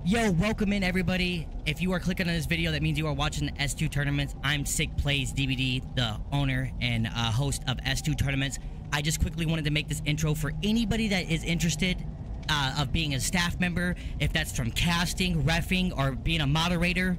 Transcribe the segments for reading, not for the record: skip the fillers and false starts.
Yo, welcome in everybody. If you are clicking on this video, that means you are watching the S2 tournaments. I'm Sick Plays DBD, the owner and host of S2 tournaments. I just quickly wanted to make this intro for anybody that is interested of being a staff member, if that's from casting, reffing, or being a moderator,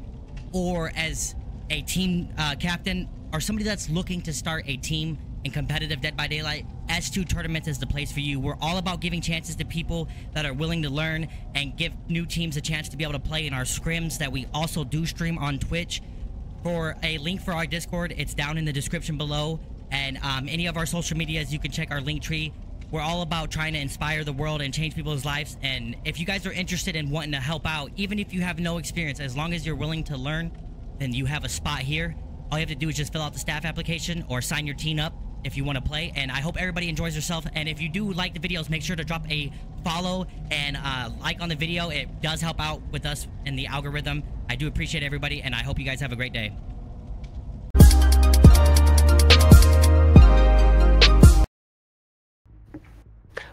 or as a team captain, or somebody that's looking to start a team in competitive Dead by Daylight. S2 tournaments is the place for you. We're all about giving chances to people that are willing to learn and give new teams a chance to be able to play in our scrims that we also do stream on Twitch. For a link for our Discord, it's down in the description below, and any of our social medias, you can check our link tree. We're all about trying to inspire the world and change people's lives, and if you guys are interested in wanting to help out, even if you have no experience, as long as you're willing to learn, then you have a spot here. All you have to do is just fill out the staff application or sign your team up if you want to play. And I hope everybody enjoys yourself, and if you do like the videos, make sure to drop a follow and like on the video. It does help out with us in the algorithm. I do appreciate everybody, and I hope you guys have a great day.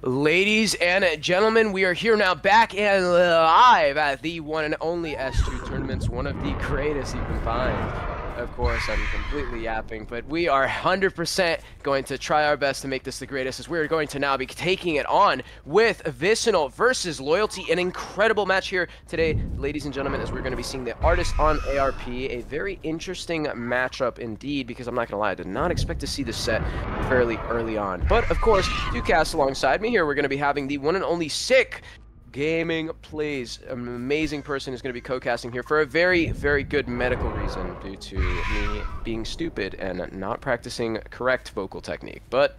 Ladies and gentlemen, we are here now, back and live at the one and only S2 tournaments, one of the greatest you can find. Of course, I'm completely yapping, but we are 100% going to try our best to make this the greatest, as we're going to now be taking it on with Vicinal versus Loyalty. An incredible match here today, ladies and gentlemen, as we're going to be seeing the Artist on ARP. A very interesting matchup indeed, because I'm not going to lie, I did not expect to see this set fairly early on. But, of course, to cast alongside me here, we're going to be having the one and only Sick Gaming Plays. An amazing person is going to be co-casting here for a very, very good medical reason, due to me being stupid and not practicing correct vocal technique. But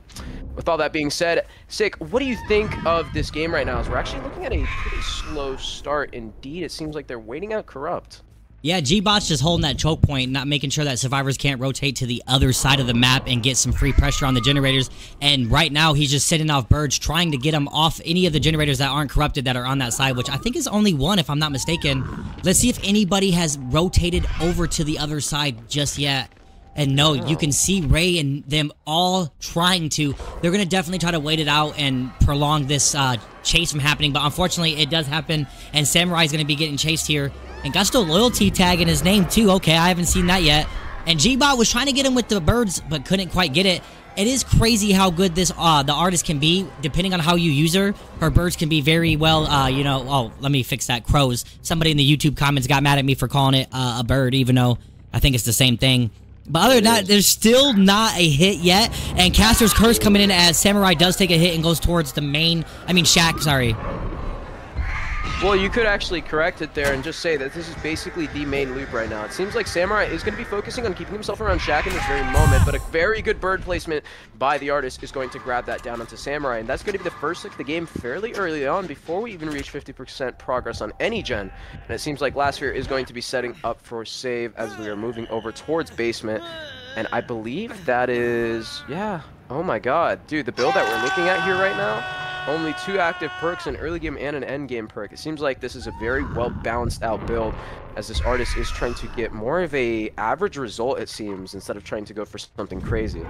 with all that being said, Sick, what do you think of this game right now? As we're actually looking at a pretty slow start indeed. It seems like they're waiting out Corrupt. Yeah, G-Bot's just holding that choke point, not making sure that survivors can't rotate to the other side of the map and get some free pressure on the generators. And right now, he's just sitting off birds, trying to get them off any of the generators that aren't corrupted that are on that side, which I think is only one, if I'm not mistaken. Let's see if anybody has rotated over to the other side just yet. And no, you can see Ray and them all trying to. They're going to definitely try to wait it out and prolong this chase from happening. But unfortunately, it does happen. And Samurai is going to be getting chased here. And got still Loyalty tag in his name, too. Okay, I haven't seen that yet. And G-Bot was trying to get him with the birds, but couldn't quite get it. It is crazy how good this the artist can be, depending on how you use her. Her birds can be very well, you know... Oh, let me fix that. Crows. Somebody in the YouTube comments got mad at me for calling it a bird, even though I think it's the same thing. But other than that, there's still not a hit yet. And Caster's Curse coming in as Samurai does take a hit and goes towards the main... I mean, Shaq, sorry. Well, you could actually correct it there and just say that this is basically the main loop right now. It seems like Samurai is going to be focusing on keeping himself around Shaq in this very moment, but a very good bird placement by the artist is going to grab that down onto Samurai, and that's going to be the first look of the game fairly early on before we even reach 50% progress on any gen. And it seems like Last Sphere is going to be setting up for save as we are moving over towards basement, and I believe that is... yeah. Oh my god. Dude, the build that we're looking at here right now, only 2 active perks, an early game and an end game perk. It seems like this is a very well balanced out build, as this artist is trying to get more of a average result, it seems, instead of trying to go for something crazy.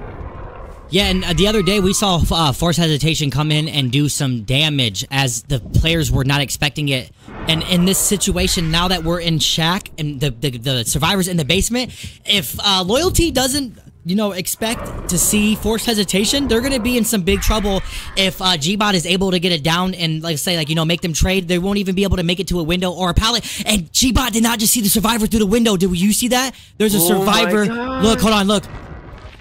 Yeah, and the other day we saw Force Hesitation come in and do some damage as the players were not expecting it. And in this situation, now that we're in Shack and the survivors in the basement, if Loyalty doesn't, you know, expect to see Force Hesitation, they're going to be in some big trouble. If G-Bot is able to get it down and, like, say, like, you know, make them trade, they won't even be able to make it to a window or a pallet. And G-Bot did not just see the survivor through the window. Did you see that? There's a survivor. Look, hold on, look.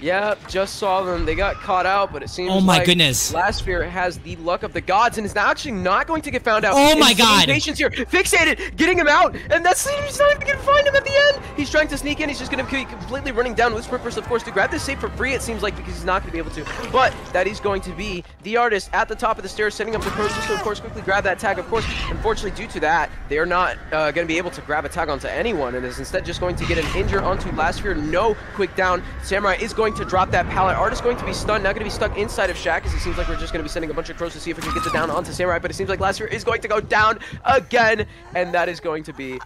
Yeah, just saw them. They got caught out, but it seems like goodness. Last Sphere has the luck of the gods and is actually not going to get found out. Oh my god. Patience here. Fixated, getting him out, and that's he's not even going to find him at the end. He's trying to sneak in. He's just going to be completely running down with purpose, of course, to grab this save for free, it seems like, because he's not going to be able to. But that is going to be the artist at the top of the stairs, setting up the process to, of course, quickly grab that tag. Of course, unfortunately, due to that, they are not going to be able to grab a tag onto anyone, and is instead just going to get an injure onto Last Sphere. No quick down. Samurai is going to drop that pallet. Artist going to be stunned, not going to be stuck inside of Shaq, as it seems like we're just going to be sending a bunch of crows to see if we can get the down onto Samurai, but it seems like Last Sphere is going to go down again, and that is going to be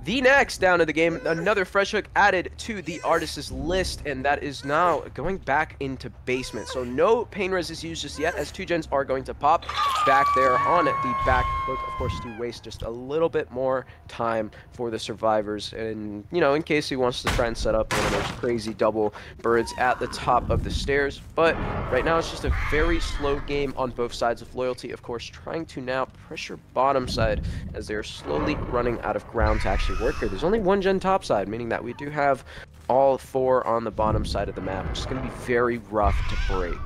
The next down of the game, another fresh hook added to the artist's list, and that is now going back into basement. So no pain res is used just yet, as 2 gens are going to pop back there on the back hook, of course, to waste just a little bit more time for the survivors. And, you know, in case he wants to try and set up one of those crazy double birds at the top of the stairs. But right now it's just a very slow game on both sides of Loyalty, of course, trying to now pressure bottom side as they're slowly running out of ground to actually work here. There's only 1 gen top side, meaning that we do have all 4 on the bottom side of the map, which is going to be very rough to break.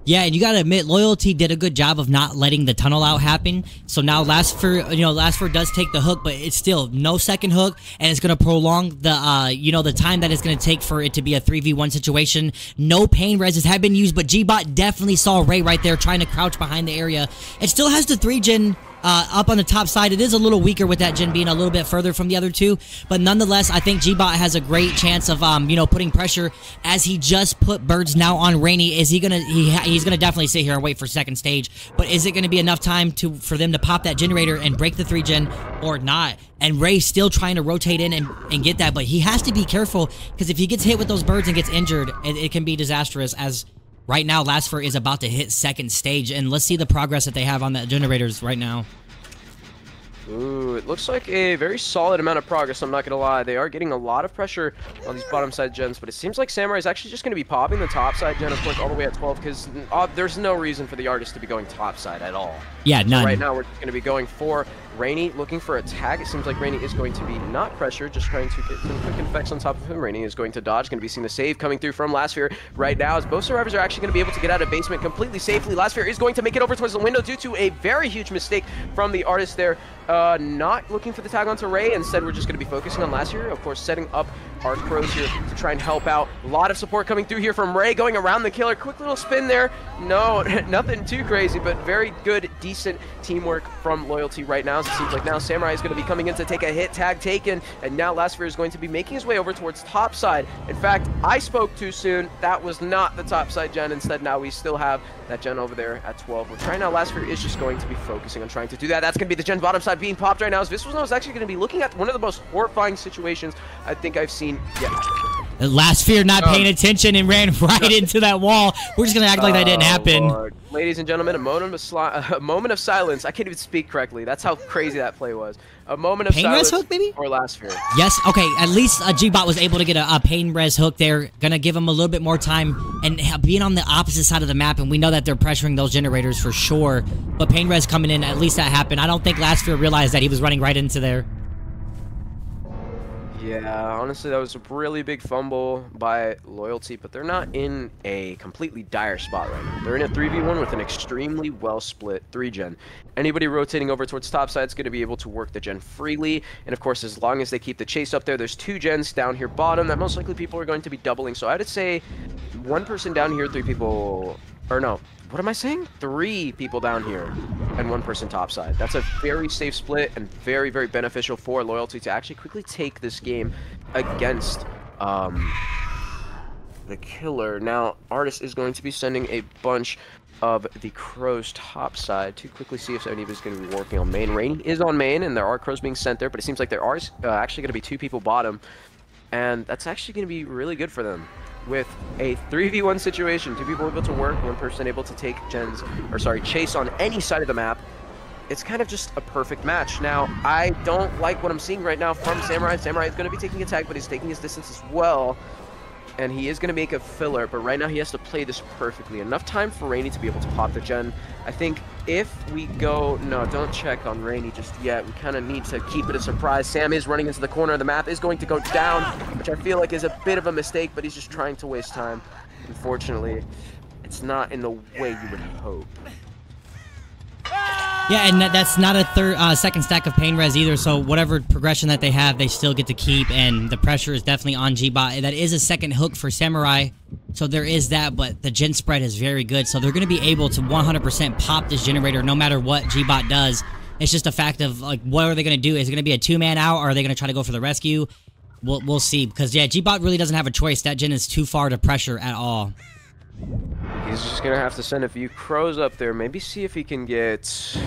Yeah, and you gotta admit, Loyalty did a good job of not letting the tunnel out happen. So now Last4 does take the hook, but it's still no second hook, and it's gonna prolong the the time that it's gonna take for it to be a 3v1 situation. No pain reses have been used, but Gbot definitely saw Ray right there trying to crouch behind the area. It still has the 3 gen up on the top side. It is a little weaker with that gen being a little bit further from the other 2, but nonetheless, I think Gbot has a great chance of putting pressure, as he just put birds now on Rainy. Is he gonna he's gonna definitely sit here and wait for second stage, but is it gonna be enough time for them to pop that generator and break the 3 gen or not? And Ray's still trying to rotate in and get that, but he has to be careful, because if he gets hit with those birds and gets injured, it can be disastrous, as right now Last4 is about to hit second stage, and let's see the progress that they have on the generators right now. Ooh, it looks like a very solid amount of progress, I'm not going to lie. They are getting a lot of pressure on these bottom side gens, but it seems like Samurai is actually just going to be popping the top side gen, of course, all the way at 12, because there's no reason for the artist to be going top side at all. Yeah, none. So right now, we're just going to be going for Rainy, looking for a tag. It seems like Rainy is going to be not pressured, just trying to get some quick effects on top of him. Rainy is going to dodge, going to be seeing the save coming through from Last4 right now, as both survivors are actually going to be able to get out of basement completely safely. Last4 is going to make it over towards the window due to a very huge mistake from the artist there. Not looking for the tag onto Ray. Instead, we're just going to be focusing on Last4, of course, setting up our crows here to try and help out. A lot of support coming through here from Ray, going around the killer. Quick little spin there. No, nothing too crazy, but very good, decent teamwork from Loyalty right now. So it seems like now Samurai is going to be coming in to take a hit, tag taken, and now Last4 is going to be making his way over towards top side. In fact, I spoke too soon. That was not the top side gen. Instead, now we still have that gen over there at 12. We're trying now. Last4 is just going to be focusing on trying to do that. That's going to be the gen bottom side being popped right now, as Vicinal is actually going to be looking at one of the most horrifying situations I think I've seen yet. Last4 not paying attention and ran right into that wall. We're just going to act like that didn't happen. Lord. Ladies and gentlemen, a moment of silence. I can't even speak correctly. That's how crazy that play was. A moment of pain silence res hook, maybe? for Last4. Yes, okay. At least Gbot was able to get a pain res hook there. Gonna give him a little bit more time, and being on the opposite side of the map, and we know that they're pressuring those generators for sure. But pain res coming in, at least that happened. I don't think Last4 realized that he was running right into there. Yeah, honestly, that was a really big fumble by Loyalty, but they're not in a completely dire spot right now. They're in a 3v1 with an extremely well-split 3 gen. Anybody rotating over towards top side is going to be able to work the gen freely, and of course, as long as they keep the chase up there, there's 2 gens down here bottom that most likely people are going to be doubling. So I would say 1 person down here, 3 people, or no, what am I saying? 3 people down here and 1 person topside. That's a very safe split and very, very beneficial for Loyalty to actually quickly take this game against the killer. Now, Artist is going to be sending a bunch of the crows topside to quickly see if anybody's going to be working on main. Rainy is on main, and there are crows being sent there, but it seems like there are actually going to be 2 people bottom, and that's actually going to be really good for them. With a 3v1 situation, 2 people able to work, 1 person able to take chase on any side of the map. It's kind of just a perfect match. Now, I don't like what I'm seeing right now from Samurai. Samurai is going to be taking a tag, but he's taking his distance as well. And he is going to make a filler, but right now he has to play this perfectly. Enough time for Rainy to be able to pop the gen. I think if we go... No, don't check on Rainy just yet. We kind of need to keep it a surprise. Sam is running into the corner of the map, is going to go down, which I feel like is a bit of a mistake, but he's just trying to waste time. Unfortunately, it's not in the way you would hope. Yeah, and that's not a second stack of pain res either, so whatever progression that they have, they still get to keep, and the pressure is definitely on Gbot. That is a second hook for Samurai, so there is that, but the gen spread is very good, so they're going to be able to 100% pop this generator no matter what Gbot does. It's just a fact of, like, what are they going to do? Is it going to be a 2-man out, or are they going to try to go for the rescue? We'll see, because, yeah, Gbot really doesn't have a choice. That gen is too far to pressure at all. He's just going to have to send a few crows up there, maybe see if he can get...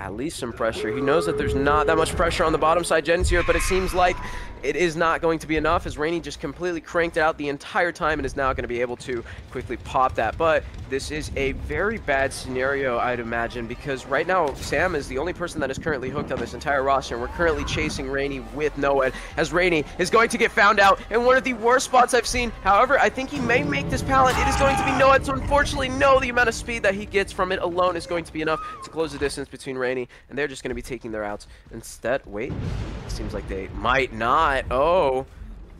at least some pressure. He knows that there's not that much pressure on the bottom side gens here, but it seems like it is not going to be enough as Rainy just completely cranked it out the entire time and is now going to be able to quickly pop that. But this is a very bad scenario, I'd imagine, because right now Sam is the only person that is currently hooked on this entire roster, and we're currently chasing Rainy with NOED, as Rainy is going to get found out in one of the worst spots I've seen. However, I think he may make this pallet. It is going to be NOED, so unfortunately, no, the amount of speed that he gets from it alone is going to be enough to close the distance between Rainy, and they're just going to be taking their outs. Instead, wait, it seems like they might not. Oh,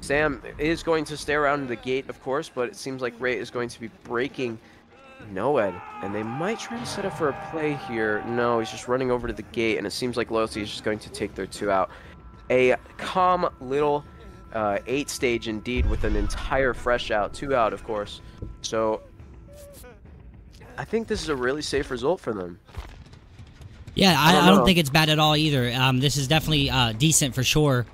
Sam is going to stay around the gate, of course, but it seems like Ray is going to be breaking NOED, and they might try to set up for a play here. No, he's just running over to the gate, and it seems like Loyalty is just going to take their 2 out. A calm little 8 stage indeed, with an entire fresh out, 2 out, of course. So I think this is a really safe result for them. Yeah, I don't think it's bad at all either. This is definitely decent for sure.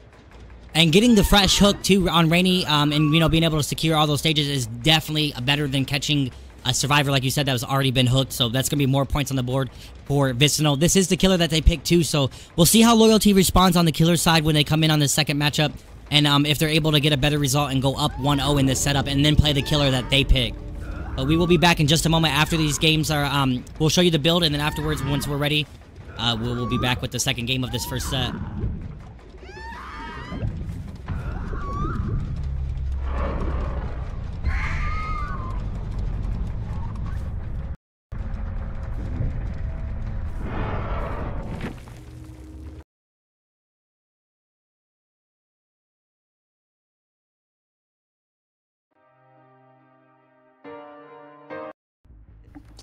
And getting the fresh hook too on Rainy, and you know, being able to secure all those stages is definitely better than catching a survivor, like you said, that was already been hooked. So that's gonna be more points on the board for Vicinal. This is the killer that they picked too, so we'll see how Loyalty responds on the killer side when they come in on the second matchup, and if they're able to get a better result and go up 1-0 in this setup, and then play the killer that they pick. But we will be back in just a moment after these games are. We'll show you the build, and then afterwards, once we're ready, we'll be back with the second game of this first set.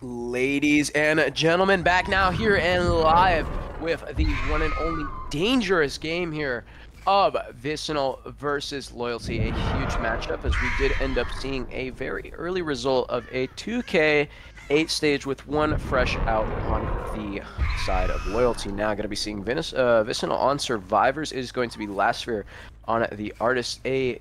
Ladies and gentlemen, back now here and live with the one and only dangerous game here of Vicinal versus Loyalty. A huge matchup, as we did end up seeing a very early result of a 2K 8 stage with 1 fresh out on the side of Loyalty. Now going to be seeing Vicinal on Survivors. It is going to be Last Sphere on the Artist. A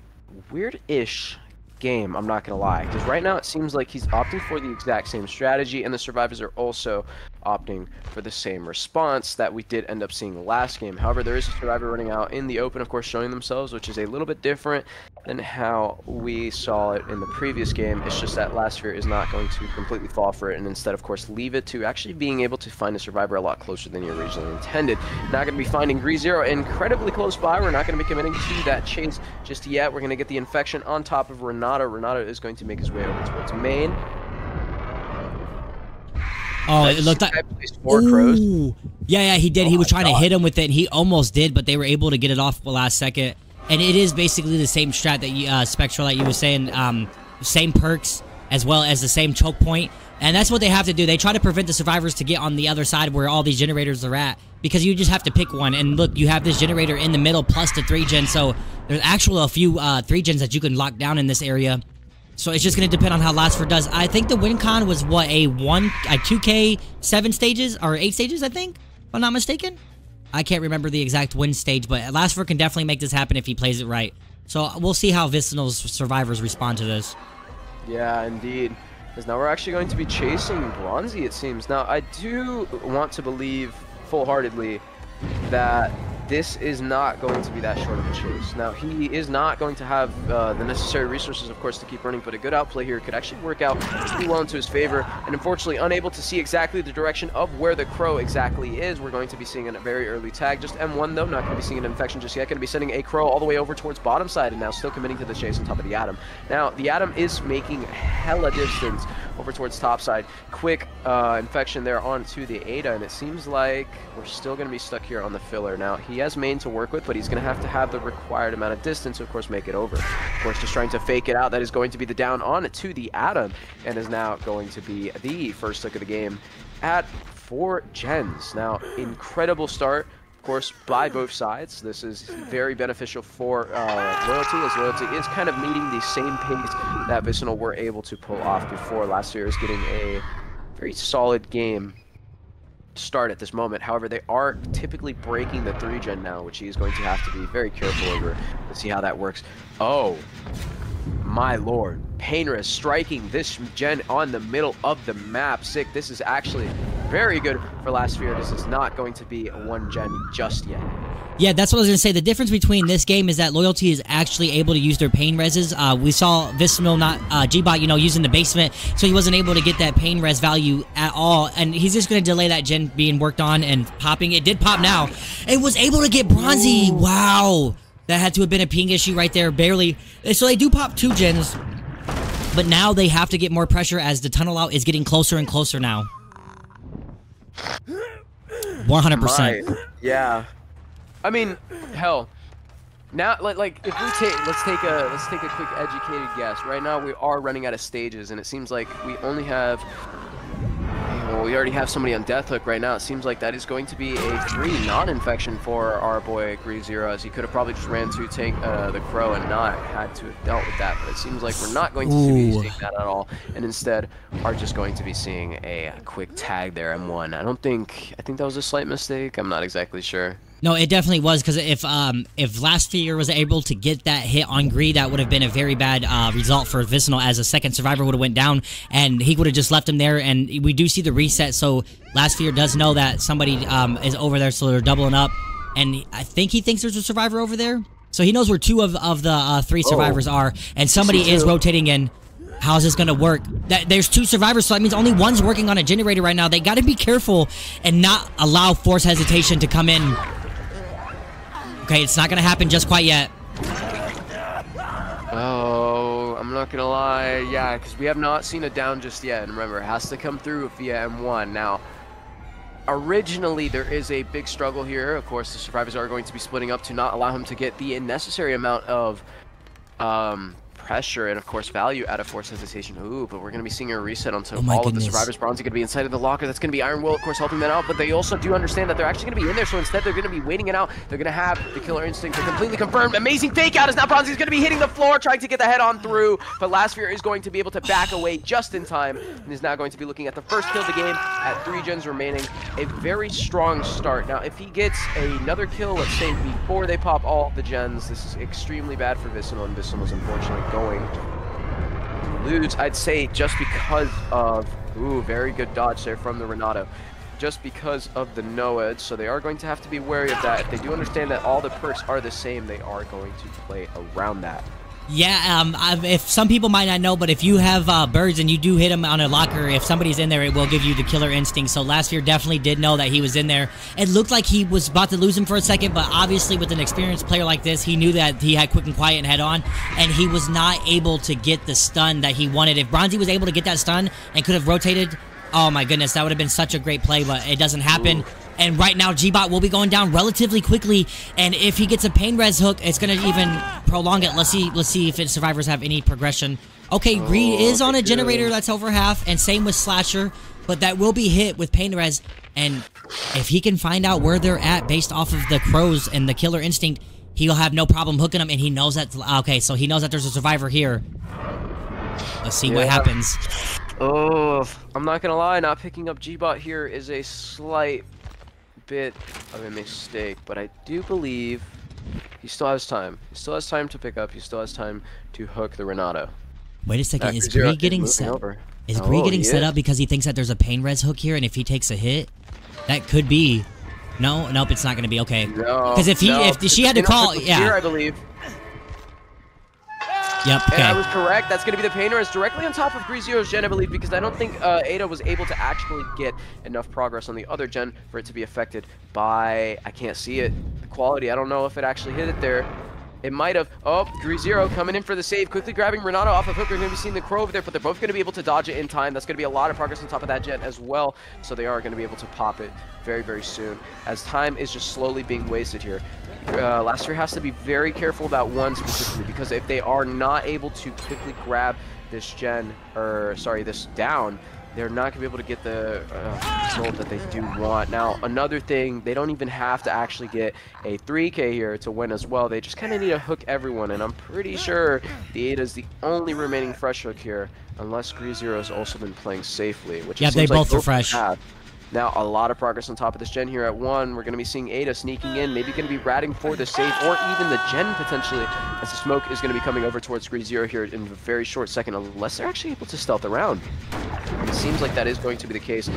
weird-ish game, I'm not gonna lie, because right now it seems like he's opting for the exact same strategy, and the Survivors are also opting for the same response that we did end up seeing last game. However, there is a Survivor running out in the open, of course, showing themselves, which is a little bit different than how we saw it in the previous game. It's just that Last Sphere is not going to completely fall for it, and instead, of course, leave it to actually being able to find a Survivor a lot closer than you originally intended. Not going to be finding GreeZero incredibly close by. We're not going to be committing to that chase just yet. We're going to get the infection on top of Renata. Renata is going to make his way over towards main. Oh, it looked like... Ooh. Yeah, he did. He was trying to hit him with it, and he almost did, but they were able to get it off the last second. And it is basically the same strat that you, Spectral, like you were saying, same perks as well as the same choke point. And that's what they have to do. They try to prevent the Survivors to get on the other side where all these generators are at, because you just have to pick one. And look, you have this generator in the middle plus the 3-gen, so there's actually a few 3-gens that you can lock down in this area. So it's just going to depend on how Last Sphere does. I think the win con was, what, a 2K 7 stages, or 8 stages, I think, if I'm not mistaken? I can't remember the exact win stage, but Last Sphere can definitely make this happen if he plays it right. So we'll see how Vicinal's Survivors respond to this. Yeah, indeed. Because now we're actually going to be chasing Bronzy, it seems. Now, I do want to believe full-heartedly that this is not going to be that short of a chase. Now, he is not going to have the necessary resources, of course, to keep running, but a good outplay here could actually work out pretty well into his favor. And unfortunately, unable to see exactly the direction of where the Crow exactly is, we're going to be seeing a very early tag. Just M1, though, not going to be seeing an infection just yet. Going to be sending a Crow all the way over towards bottom side, and now still committing to the chase on top of the Atom. Now, the Atom is making hella distance over towards top side. Quick infection there onto the Ada, and it seems like we're still going to be stuck here on the filler. Now, he has main to work with, but he's going to have the required amount of distance to, of course, make it over. Of course, just trying to fake it out. That is going to be the down on to the Atom, and is now going to be the first look of the game at 4 gens. Now, incredible start, of course, by both sides. This is very beneficial for Loyalty, as Loyalty is kind of meeting the same pace that Vicinal were able to pull off before. Last year is getting a very solid game start at this moment. However, they are typically breaking the 3-gen now, which he's going to have to be very careful over to see how that works. Oh, my lord. Painress striking this gen on the middle of the map. Sick. This is actually very good for Last Fear. This is not going to be a 1 gen just yet. Yeah, that's what I was going to say. The difference between this game is that Loyalty is actually able to use their pain reses. We saw Vicinal, not G-Bot, you know, using the basement, so he wasn't able to get that pain res value at all, and he's just going to delay that gen being worked on and popping. It did pop now. It was able to get bronzy. Wow. That had to have been a ping issue right there, barely. So they do pop 2 gens, but now they have to get more pressure as the tunnel out is getting closer and closer now. 100%. Yeah. I mean, hell. Now, like, if we let's take a quick educated guess. Right now, we are running out of stages, and it seems like we only have. Well, we already have somebody on Death Hook right now. It seems like that is going to be a free non-infection for our boy GreeZero, as he could have probably just ran to tank the Crow and not had to have dealt with that. But it seems like we're not going to be seeing that at all, and instead are just going to be seeing a quick tag there, M1. I think that was a slight mistake. I'm not exactly sure. No, it definitely was, because if Last Fear was able to get that hit on Gree, that would have been a very bad result for Vicinal, as a second survivor would have went down, and he would have just left him there. And we do see the reset, so Last Fear does know that somebody is over there, so they're doubling up. And I think he thinks there's a survivor over there, so he knows where 2 of the 3 survivors are, and somebody is rotating in. How's this gonna work? There's 2 survivors, so that means only one's working on a generator right now. They got to be careful and not allow force hesitation to come in. Okay, it's not gonna happen just quite yet. Oh, I'm not gonna lie. Yeah, because we have not seen a down just yet. And remember, it has to come through via M1. Now, originally, there is a big struggle here. Of course, the survivors are going to be splitting up to not allow him to get the necessary amount of pressure and, of course, value out of force hesitation. Ooh, but we're going to be seeing a reset onto all of the survivors. Bronzy going to be inside of the locker. That's going to be Iron Will, of course, helping them out, but they also do understand that they're actually going to be in there, so instead they're going to be waiting it out. They're going to have the killer instinct. They're completely confirmed. Amazing fake out as now Bronzy's going to be hitting the floor, trying to get the head on through, but Last Fear is going to be able to back away just in time and is now going to be looking at the first kill of the game at 3 gens remaining. A very strong start. Now, if he gets another kill, let's say before they pop all the gens, this is extremely bad for Vicinal, and Vicinal is unfortunately going lose, I'd say, just because of, ooh, very good dodge there from the Renato, just because of the no-edge, so they are going to have to be wary of that. If they do understand that all the perks are the same, they are going to play around that. Yeah, if some people might not know, but if you have birds and you do hit them on a locker, if somebody's in there, it will give you the killer instinct. So Last Year definitely did know that he was in there. It looked like he was about to lose him for a second, but obviously with an experienced player like this, he knew that he had quick and quiet and head on, and he was not able to get the stun that he wanted. If Bronzy was able to get that stun and could have rotated, oh my goodness, that would have been such a great play, but it doesn't happen. Ooh. And right now, G-Bot will be going down relatively quickly, and if he gets a pain res hook, it's going to even prolong it. Let's see if survivors have any progression. Okay, Greed is on a generator that's over half, and same with Slasher, but that will be hit with pain res, and if he can find out where they're at based off of the crows and the killer instinct, he'll have no problem hooking them, and he knows that, okay, so he knows that there's a survivor here. Let's see what happens. Oh, I'm not going to lie, not picking up G-Bot here is a slight bit of a mistake, but I do believe he still has time. He still has time to pick up. He still has time to hook the Renato. Wait a second, is Gree getting set? Is Gree getting set up because he thinks that there's a pain res hook here, and if he takes a hit, that could be. No, nope, it's not going to be okay. Because if she had to call, yeah, here, I believe. Yep, okay. And I was correct. That's going to be the pain res directly on top of GreeZero's gen, I believe, because I don't think Ada was able to actually get enough progress on the other gen for it to be affected by, I can't see it, the quality. I don't know if it actually hit it there. It might have. Oh, GreeZero coming in for the save, quickly grabbing Renato off of hook. We're going to be seeing the Crow over there, but they're both going to be able to dodge it in time. That's going to be a lot of progress on top of that gen as well, so they are going to be able to pop it very, very soon, as time is just slowly being wasted here. Last Year has to be very careful about one specifically, because if they are not able to quickly grab this gen, or sorry, this down, they're not going to be able to get the result that they do want. Now, another thing, they don't even have to actually get a 3K here to win as well. They just kind of need to hook everyone, and I'm pretty sure the Ada is the only remaining fresh hook here, unless GreeZero has also been playing safely, which yeah, they both are fresh. Have. Now, a lot of progress on top of this gen here at 1. We're going to be seeing Ada sneaking in, maybe going to be ratting for the save, or even the gen potentially, as the smoke is going to be coming over towards GreeZero here in a very short second, unless they're actually able to stealth around. It seems like that is going to be the case.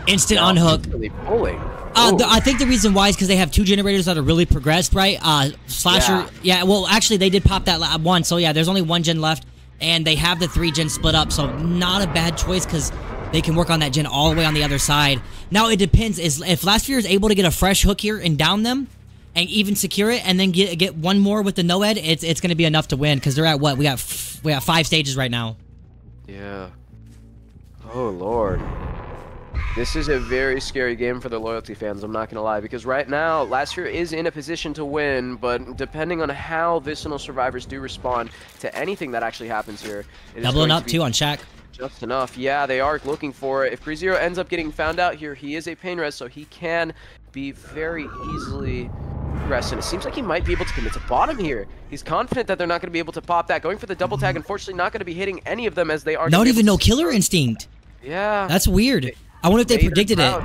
Instant unhook. Really pulling. I think the reason why is because they have 2 generators that are really progressed, right? Slasher, yeah. Well, actually, they did pop that one, so yeah, there's only 1 gen left, and they have the 3 gen split up, so not a bad choice because they can work on that gen all the way on the other side. Now it depends. If Last Fear is able to get a fresh hook here and down them, and even secure it, and then get one more with the no-ed, it's going to be enough to win because they're at what? We got 5 stages right now. Yeah. Oh Lord. This is a very scary game for the Loyalty fans, I'm not going to lie, because right now, Last Fear is in a position to win, but depending on how Vicinal survivors do respond to anything that actually happens here... Doubling up, too, on Shaq. Just enough. Yeah, they are looking for it. If GreZero ends up getting found out here, he is a pain res, so he can be very easily progressed, and it seems like he might be able to commit to bottom here. He's confident that they're not going to be able to pop that. Going for the double tag, unfortunately not going to be hitting any of them as they are... Not even no killer instinct. Yeah. That's weird. I wonder if they predicted it.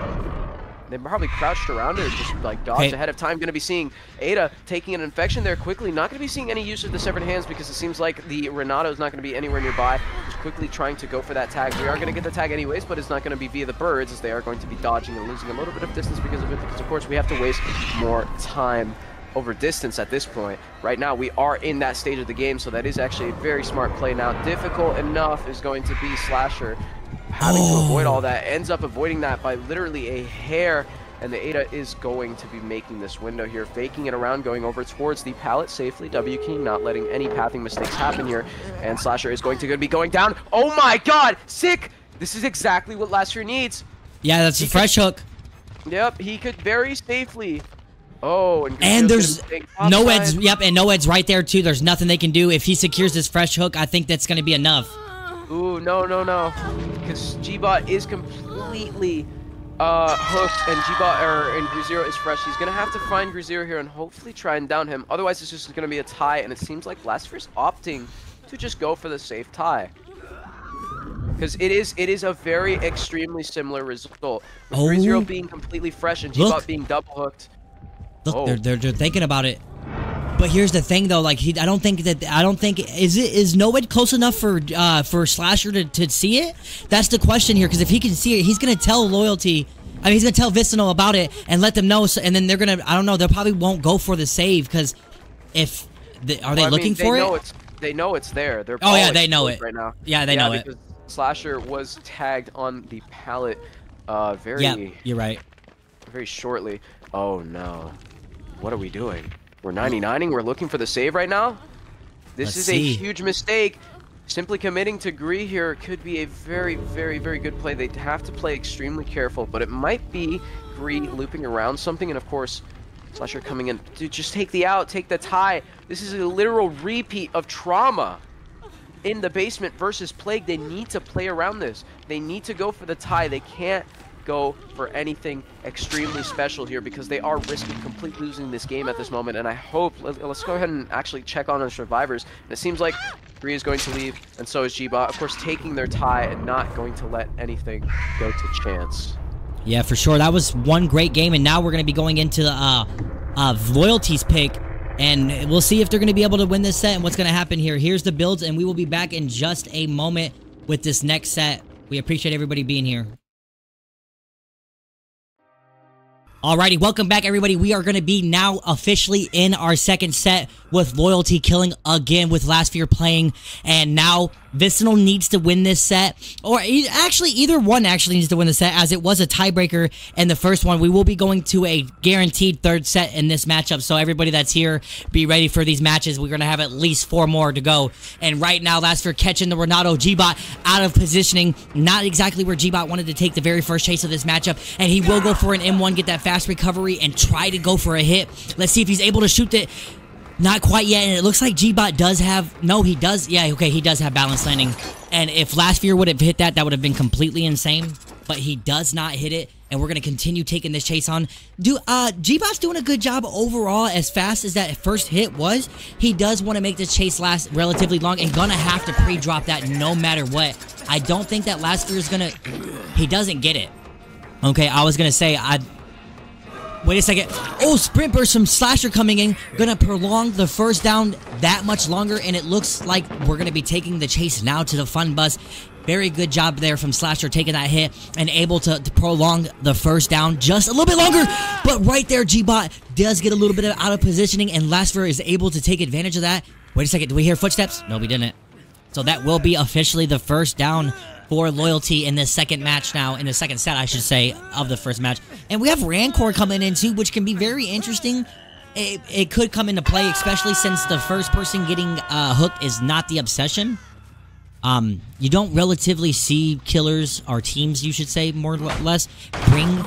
They probably crouched around it and just like dodged ahead of time. Going to be seeing Ada taking an infection there quickly. Not going to be seeing any use of the severed hands because it seems like the Renato is not going to be anywhere nearby. Just quickly trying to go for that tag. We are going to get the tag anyways, but it's not going to be via the birds as they are going to be dodging and losing a little bit of distance because of it. Because of course we have to waste more time over distance at this point. Right now we are in that stage of the game, so that is actually a very smart play. Now difficult enough is going to be Slasher having to avoid all that, ends up avoiding that by literally a hair, and the Ada is going to be making this window here, faking it around, going over towards the pallet safely. W King not letting any pathing mistakes happen here, and Slasher is going to be going down. Oh my god, sick! This is exactly what Last Fear needs. Yeah, that's a fresh hook. Yep, he could very safely. Oh, and there's no Ed's. Yep, and no Ed's right there too. There's nothing they can do. If he secures this fresh hook, I think that's going to be enough. Ooh, no. Because G-Bot is completely hooked, and G-Bot and GreZero is fresh. He's gonna have to find GreZero here and hopefully try and down him. Otherwise, it's just gonna be a tie, and it seems like Last Fear's opting to just go for the safe tie. Because it is a very extremely similar result. With GreZero being completely fresh and G-Bot being double hooked. Look, they're thinking about it. But here's the thing, though. Like, I don't think is Noed close enough for Slasher to see it? That's the question here. Because if he can see it, he's gonna tell Loyalty. I mean, he's gonna tell Vicinal about it and let them know. So, and then they're gonna, I don't know. They probably won't go for the save because if are they looking for it? They know it's there. They're they know it right now. Yeah, they know it. Because Slasher was tagged on the pallet very. Yeah, you're right. Very shortly. Oh no, what are we doing? We're 99ing. We're looking for the save right now. This is a huge mistake. Simply committing to Gree here could be a very, very, very good play. They have to play extremely careful, but it might be Gree looping around something, and of course, Slasher coming in. Dude, just take the out, take the tie. This is a literal repeat of trauma in the basement versus Plague. They need to play around this. They need to go for the tie. They can't go for anything extremely special here because they are risking completely losing this game at this moment. And I hope, let's go ahead and actually check on our survivors. And it seems like Gree is going to leave, and so is G-Bot. Of course, taking their tie and not going to let anything go to chance. Yeah, for sure. That was one great game, and now we're going to be going into Loyalty's pick, and we'll see if they're going to be able to win this set and what's going to happen here. Here's the builds, and we will be back in just a moment with this next set. We appreciate everybody being here. Alrighty, welcome back everybody. We are going to be now officially in our second set with Loyalty killing again with Last Fear playing, and now Vicinal needs to win this set, or actually either one actually needs to win the set as it was a tiebreaker in the first one. We will be going to a guaranteed third set in this matchup, so everybody that's here, be ready for these matches. We're going to have at least 4 more to go, and right now Last Fear catching the Renato. G-Bot out of positioning, not exactly where G-Bot wanted to take the very first chase of this matchup, and he will go for an M1, get that fast recovery, and try to go for a hit. Let's see if he's able to shoot it. Not quite yet, and it looks like G-Bot does have... No, he does. Yeah, okay, he does have balance landing. And if Last Fear would have hit that, that would have been completely insane. But he does not hit it, and we're going to continue taking this chase on. G-Bot's doing a good job overall. As fast as that first hit was, he does want to make this chase last relatively long and going to have to pre-drop that no matter what. I don't think that Last Fear is going to... He doesn't get it. Okay, I was going to say... Wait a second. Oh, sprint burst from Slasher coming in. Gonna prolong the first down that much longer, and it looks like we're gonna be taking the chase now to the fun bus. Very good job there from Slasher taking that hit and able to prolong the first down just a little bit longer. But right there, G-Bot does get a little bit out of positioning, and Lasfer is able to take advantage of that. Wait a second, do we hear footsteps? No, we didn't. So that will be officially the first down for Loyalty in this second match now, in the second set, I should say, of the first match. And we have Rancor coming in too, which can be very interesting. It could come into play, especially since the first person getting hooked is not the obsession. You don't relatively see killers, or teams, you should say, more or less, bring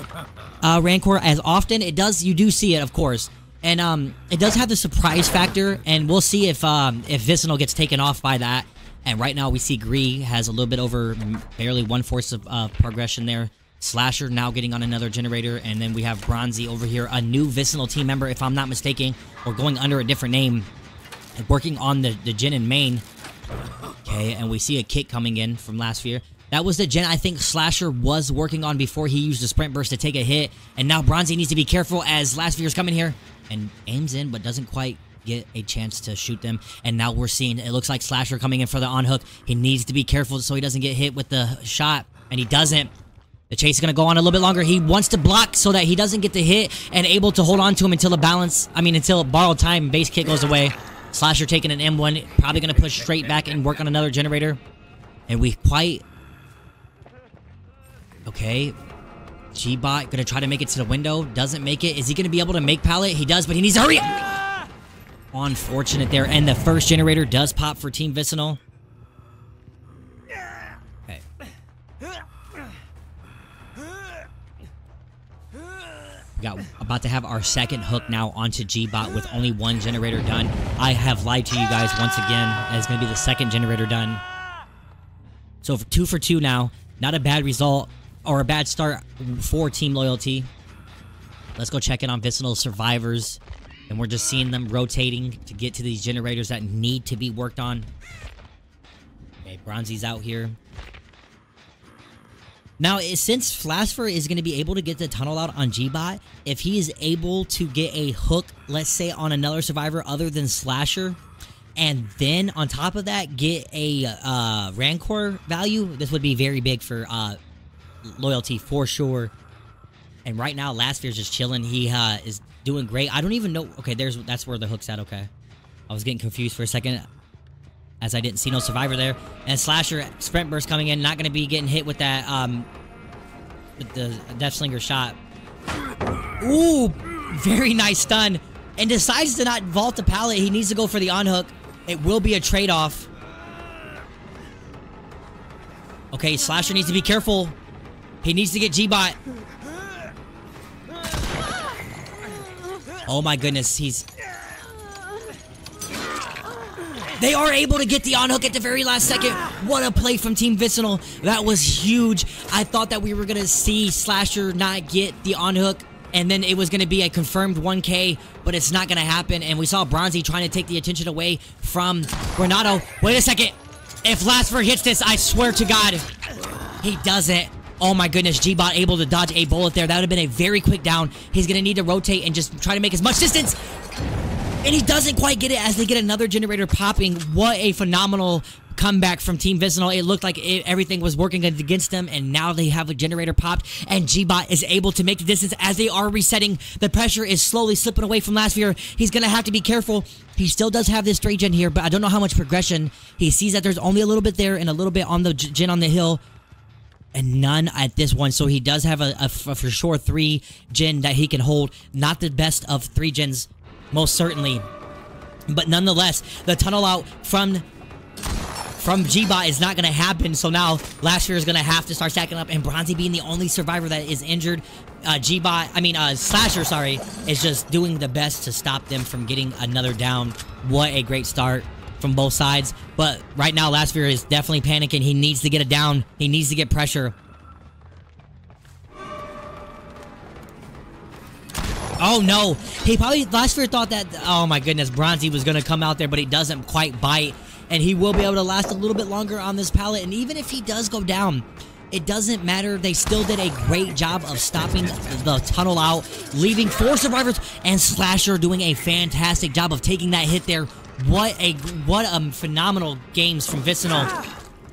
Rancor as often. You do see it, of course. And it does have the surprise factor, and we'll see if Vicinal gets taken off by that. And right now we see Gree has a little bit over barely 1/4 of progression there. Slasher now getting on another generator, and then we have Bronzy over here, a new Vicinal team member, if I'm not mistaken, or going under a different name, working on the gen in main. Okay, and we see a kick coming in from Lasfer. That was the gen I think Slasher was working on before he used the sprint burst to take a hit. And now Bronzy needs to be careful as Lasfer's coming here and aims in but doesn't quite get a chance to shoot them. And now we're seeing, it looks like Slasher coming in for the on-hook. He needs to be careful so he doesn't get hit with the shot, and he doesn't. The chase is going to go on a little bit longer. He wants to block so that he doesn't get the hit and able to hold on to him until until borrowed time base kit goes away. Slasher taking an M1, probably going to push straight back and work on another generator. And we quite... Okay. G-Bot going to try to make it to the window. Doesn't make it. Is he going to be able to make pallet? He does, but he needs to hurry up. Unfortunate there. And the first generator does pop for Team Vicinal. Okay. We got about to have our second hook now onto G-Bot with only one generator done. I have lied to you guys once again. It's going to be the second generator done. So 2 for 2 now. Not a bad result or a bad start for Team Loyalty. Let's go check in on Vicinal survivors. And we're just seeing them rotating to get to these generators that need to be worked on. Okay, Bronzy's out here. Now, since Flasfer is going to be able to get the tunnel out on G-Bot, if he is able to get a hook, let's say, on another survivor other than Slasher, and then on top of that, get a Rancor value, this would be very big for Loyalty for sure. And right now, Lasfer's just chilling. He is doing great. I don't even know. Okay, that's where the hook's at. Okay. I was getting confused for a second, as I didn't see no survivor there. And Slasher, sprint burst coming in, not going to be getting hit with that, with the Death Slinger shot. Ooh, very nice stun. And decides to not vault the pallet. He needs to go for the on-hook. It will be a trade-off. Okay, Slasher needs to be careful. He needs to get G-Bot. Oh my goodness, They are able to get the on-hook at the very last second. What a play from Team Vicinal. That was huge. I thought that we were going to see Slasher not get the on-hook, and then it was going to be a confirmed 1K, but it's not going to happen. And we saw Bronzy trying to take the attention away from Granado. Wait a second. If Lasfer hits this, I swear to God, he doesn't. Oh my goodness, G-Bot able to dodge a bullet there. That would have been a very quick down. He's going to need to rotate and just try to make as much distance. And he doesn't quite get it as they get another generator popping. What a phenomenal comeback from Team Vicinal. It looked like everything was working against them, and now they have a generator popped, and G-Bot is able to make the distance as they are resetting. The pressure is slowly slipping away from Lasfer. He's going to have to be careful. He still does have this 3 gen here, but I don't know how much progression. He sees that there's only a little bit there and a little bit on the gen on the hill, and none at this one. So he does have a for sure 3 gen that he can hold. Not the best of 3 gens, most certainly, but nonetheless, the tunnel out from G-Bot is not going to happen. So now Lasfer is going to have to start stacking up, and Bronzy being the only survivor that is injured. Slasher, sorry, is just doing the best to stop them from getting another down. What a great start from both sides. But right now, Lasfer is definitely panicking. He needs to get it down. He needs to get pressure. Oh no, Lasfer thought that, oh my goodness, Bronzy was going to come out there, but he doesn't quite bite, and he will be able to last a little bit longer on this pallet. And even if he does go down, it doesn't matter. They still did a great job of stopping the tunnel out, leaving 4 survivors, and Slasher doing a fantastic job of taking that hit there. What a phenomenal games from Vicinal.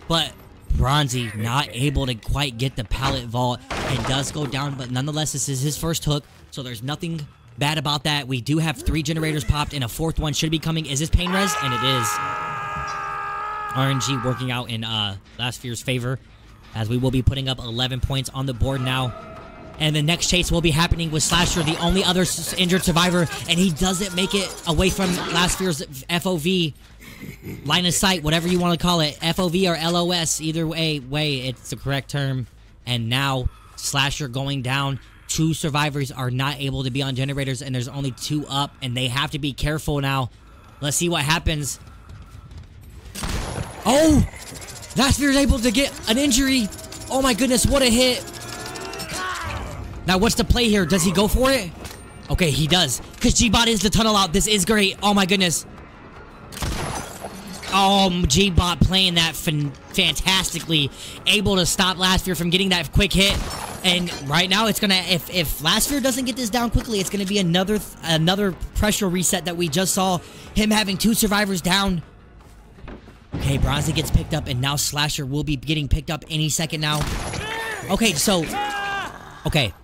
But Bronzy not able to quite get the pallet vault and does go down, but nonetheless, this is his first hook, so there's nothing bad about that. We do have 3 generators popped, and a 4th one should be coming. Is this pain res? And it is. RNG working out in Last Fear's favor, as we will be putting up 11 points on the board now. And the next chase will be happening with Slasher, the only other injured survivor, and he doesn't make it away from Last Fear's FOV. Line of sight, whatever you want to call it. FOV or LOS, either way, it's the correct term. And now, Slasher going down. 2 survivors are not able to be on generators, and there's only 2 up, and they have to be careful now. Let's see what happens. Oh! Last Fear is able to get an injury. Oh my goodness, what a hit. Now, what's the play here? Does he go for it? Okay, he does. Because G-Bot is the tunnel out. This is great. Oh my goodness. Oh, G-Bot playing that fantastically. Able to stop Last Fear from getting that quick hit. And right now, it's gonna, if Last Fear doesn't get this down quickly, it's gonna be another pressure reset that we just saw. Him having 2 survivors down. Okay, Bronzy gets picked up, and now Slasher will be getting picked up any second now. Okay, so... Okay.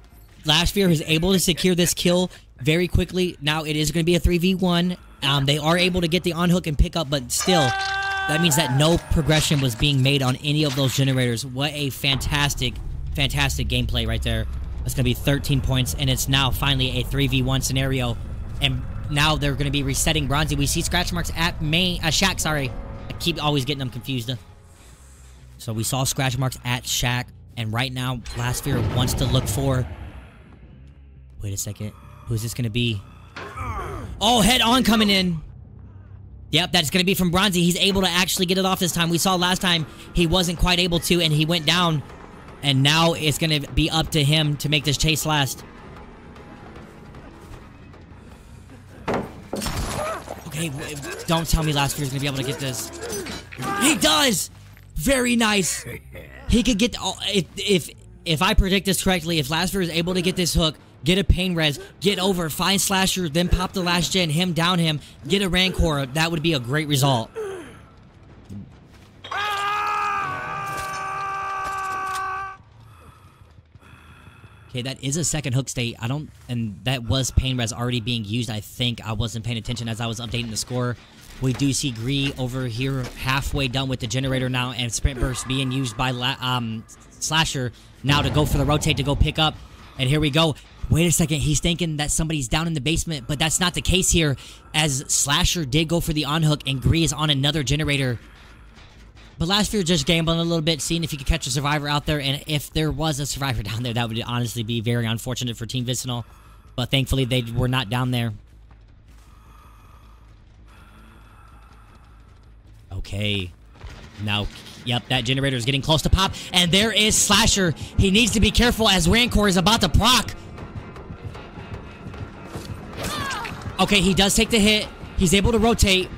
Last Fear is able to secure this kill very quickly. Now, it is going to be a 3v1. They are able to get the on-hook and pick up, but still, that means that no progression was being made on any of those generators. What a fantastic gameplay right there. That's going to be 13 points, and it's now finally a 3v1 scenario. And now they're going to be resetting Bronzy. We see scratch marks at Shaq, sorry. I keep always getting them confused. So we saw scratch marks at Shaq, and right now, Last Fear wants to look for... Wait a second. Who's this going to be? Oh, head on coming in. Yep, that's going to be from Bronzy. He's able to actually get it off this time. We saw last time he wasn't quite able to, and he went down. And now it's going to be up to him to make this chase last. Okay, don't tell me Last Fear is going to be able to get this. He does! Very nice. He could get... If I predict this correctly, if Last Fear is able to get this hook, get a pain res, get over, find Slasher, then pop the last gen, him down him, get a Rancor, that would be a great result. Okay, that is a second hook state. And that was pain res already being used. I think I wasn't paying attention as I was updating the score. We do see Gree over here halfway done with the generator now, and Sprint Burst being used by Slasher now to go for the rotate to go pick up. And here we go. Wait a second, he's thinking that somebody's down in the basement, but that's not the case here, as Slasher did go for the on-hook, and Gree is on another generator. But Last Fear just gambling a little bit, seeing if he could catch a survivor out there, and if there was a survivor down there, that would honestly be very unfortunate for Team Vicinal. But thankfully, they were not down there. Okay. Now, yep, that generator is getting close to pop, and there is Slasher. He needs to be careful as Rancor is about to proc. Okay, he does take the hit. He's able to rotate.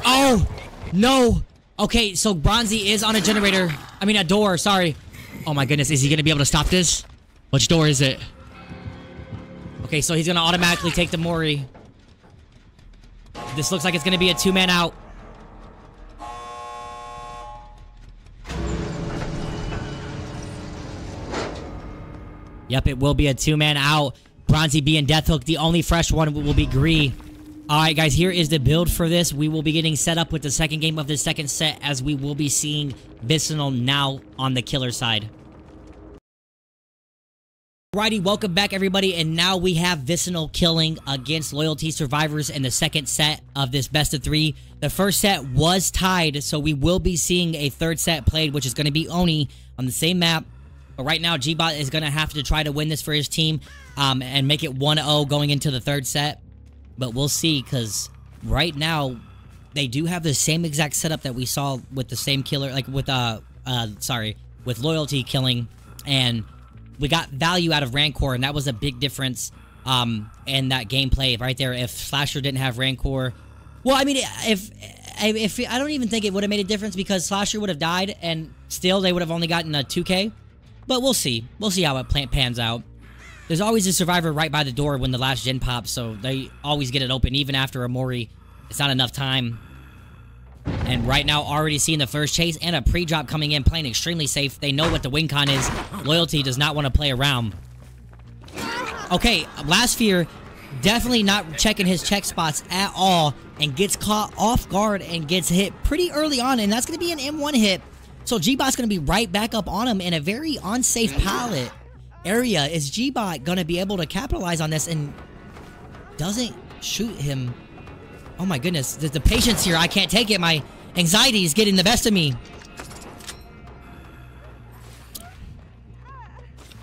Oh, no. Okay, so Bronzy is on a generator. I mean, a door, sorry. Oh my goodness, is he going to be able to stop this? Which door is it? Okay, so he's going to automatically take the Mori. This looks like it's going to be a 2-man out. Yep, it will be a 2-man out. Bronzy being Death Hook. The only fresh one will be Gree. Alright, guys, here is the build for this. We will be getting set up with the second game of the second set, as we will be seeing Vicinal now on the killer side. Alrighty, welcome back, everybody, and now we have Vicinal killing against Loyalty Survivors in the second set of this best of 3. The first set was tied, so we will be seeing a third set played, which is going to be Oni on the same map. But right now, G-Bot is going to have to try to win this for his team and make it 1-0 going into the third set. But we'll see, because right now, they do have the same exact setup that we saw with the same killer, like with, with Loyalty killing, and we got value out of Rancor, and that was a big difference in that gameplay right there. If Slasher didn't have Rancor, well, I mean, if I don't even think it would have made a difference, because Slasher would have died, and still they would have only gotten a 2K. But we'll see. We'll see how it pans out. There's always a survivor right by the door when the last gen pops, so they always get it open. Even after a Mori, it's not enough time. And right now, already seeing the first chase and a pre-drop coming in, playing extremely safe. They know what the win con is. Loyalty does not want to play around. Okay, Last Fear definitely not checking his check spots at all and gets caught off guard and gets hit pretty early on, and that's going to be an M1 hit. So G-Bot's going to be right back up on him in a very unsafe pallet area. Is G-Bot going to be able to capitalize on this and doesn't shoot him? Oh my goodness, the patience here, I can't take it. My anxiety is getting the best of me.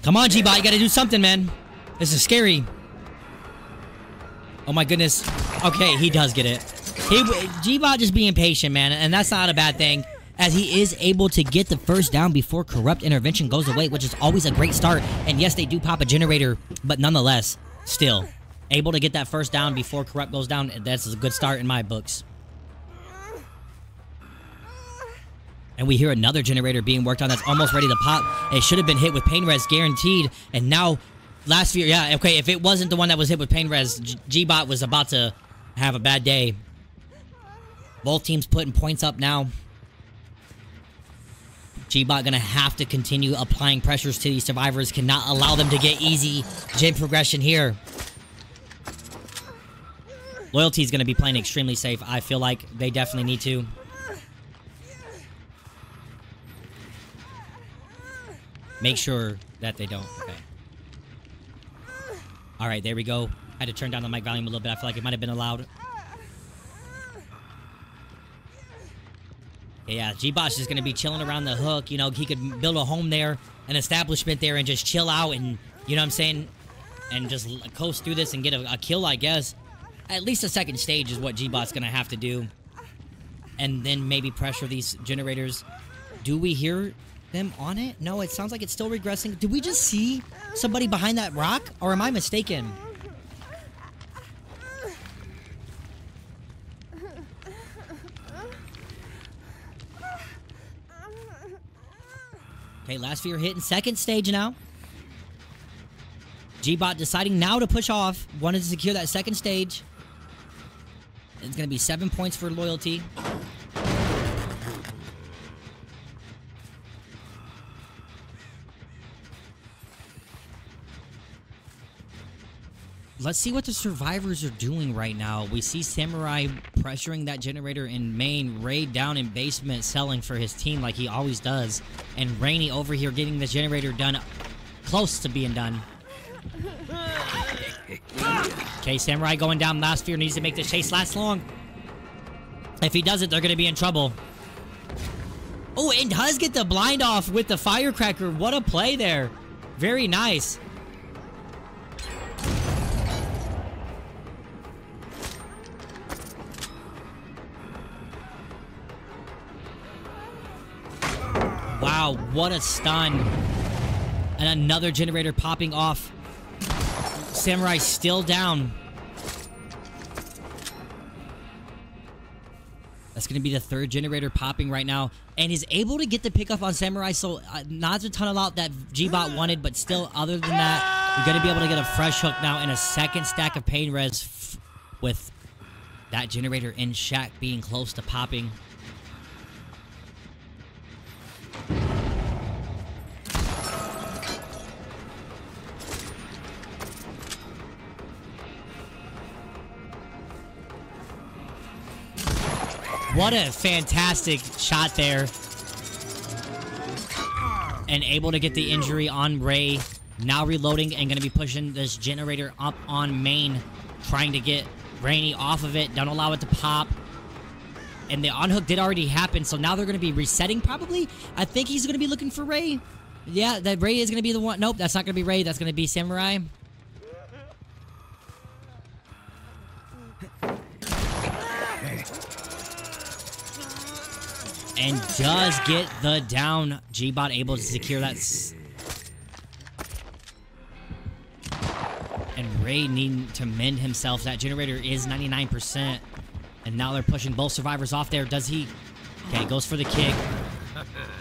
Come on, G-Bot, you gotta do something, man. This is scary. Oh my goodness. Okay, he does get it. G-Bot just being patient, man, and that's not a bad thing, as he is able to get the first down before Corrupt Intervention goes away, which is always a great start. And yes, they do pop a generator, but nonetheless, still able to get that first down before Corrupt goes down. That's a good start in my books. And we hear another generator being worked on that's almost ready to pop. It should have been hit with Pain Res guaranteed. And now, Last Fear, yeah, okay, if it wasn't the one that was hit with Pain Res, G-Bot was about to have a bad day. Both teams putting points up now. G-Bot gonna have to continue applying pressures to these survivors. Cannot allow them to get easy gen progression here. Loyalty's gonna be playing extremely safe. I feel like they definitely need to. Make sure that they don't. Okay. Alright, there we go. Had to turn down the mic volume a little bit. I feel like it might have been allowed. Yeah, G-Bot's just going to be chilling around the hook. You know, he could build a home there, an establishment there, and just chill out and, you know what I'm saying? And just coast through this and get a kill, I guess. At least a second stage is what G-Bot's going to have to do. And then maybe pressure these generators. Do we hear them on it? No, it sounds like it's still regressing. Did we just see somebody behind that rock? Or am I mistaken? Okay, Last Fear hitting second stage now. G-Bot deciding now to push off. Wanted to secure that second stage. It's going to be 7 points for Loyalty. Let's see what the survivors are doing right now. We see Samurai pressuring that generator in main. Ray down in basement selling for his team like he always does. And Rainy over here getting the generator done. Close to being done. Okay, Samurai going down. Last Fear needs to make this chase last long. If he doesn't, they're going to be in trouble. Oh, and does get the blind off with the firecracker. What a play there. Very nice. Wow, what a stun. And another generator popping off. Samurai still down. That's going to be the third generator popping right now. And he's able to get the pickup on Samurai, so not a ton of out that G-Bot wanted, but still, other than that, you're going to be able to get a fresh hook now and a second stack of Pain Res with that generator in shack being close to popping. What a fantastic shot there. And able to get the injury on Ray. Now reloading and going to be pushing this generator up on main. Trying to get Rainy off of it. Don't allow it to pop. And the unhook did already happen. So now they're going to be resetting probably. I think he's going to be looking for Ray. Yeah, that Ray is going to be the one. Nope, that's not going to be Ray. That's going to be Samurai. And does get the down. G-Bot able to secure that. And Ray needing to mend himself. That generator is 99%. And now they're pushing both survivors off there. Does he? Okay, goes for the kick.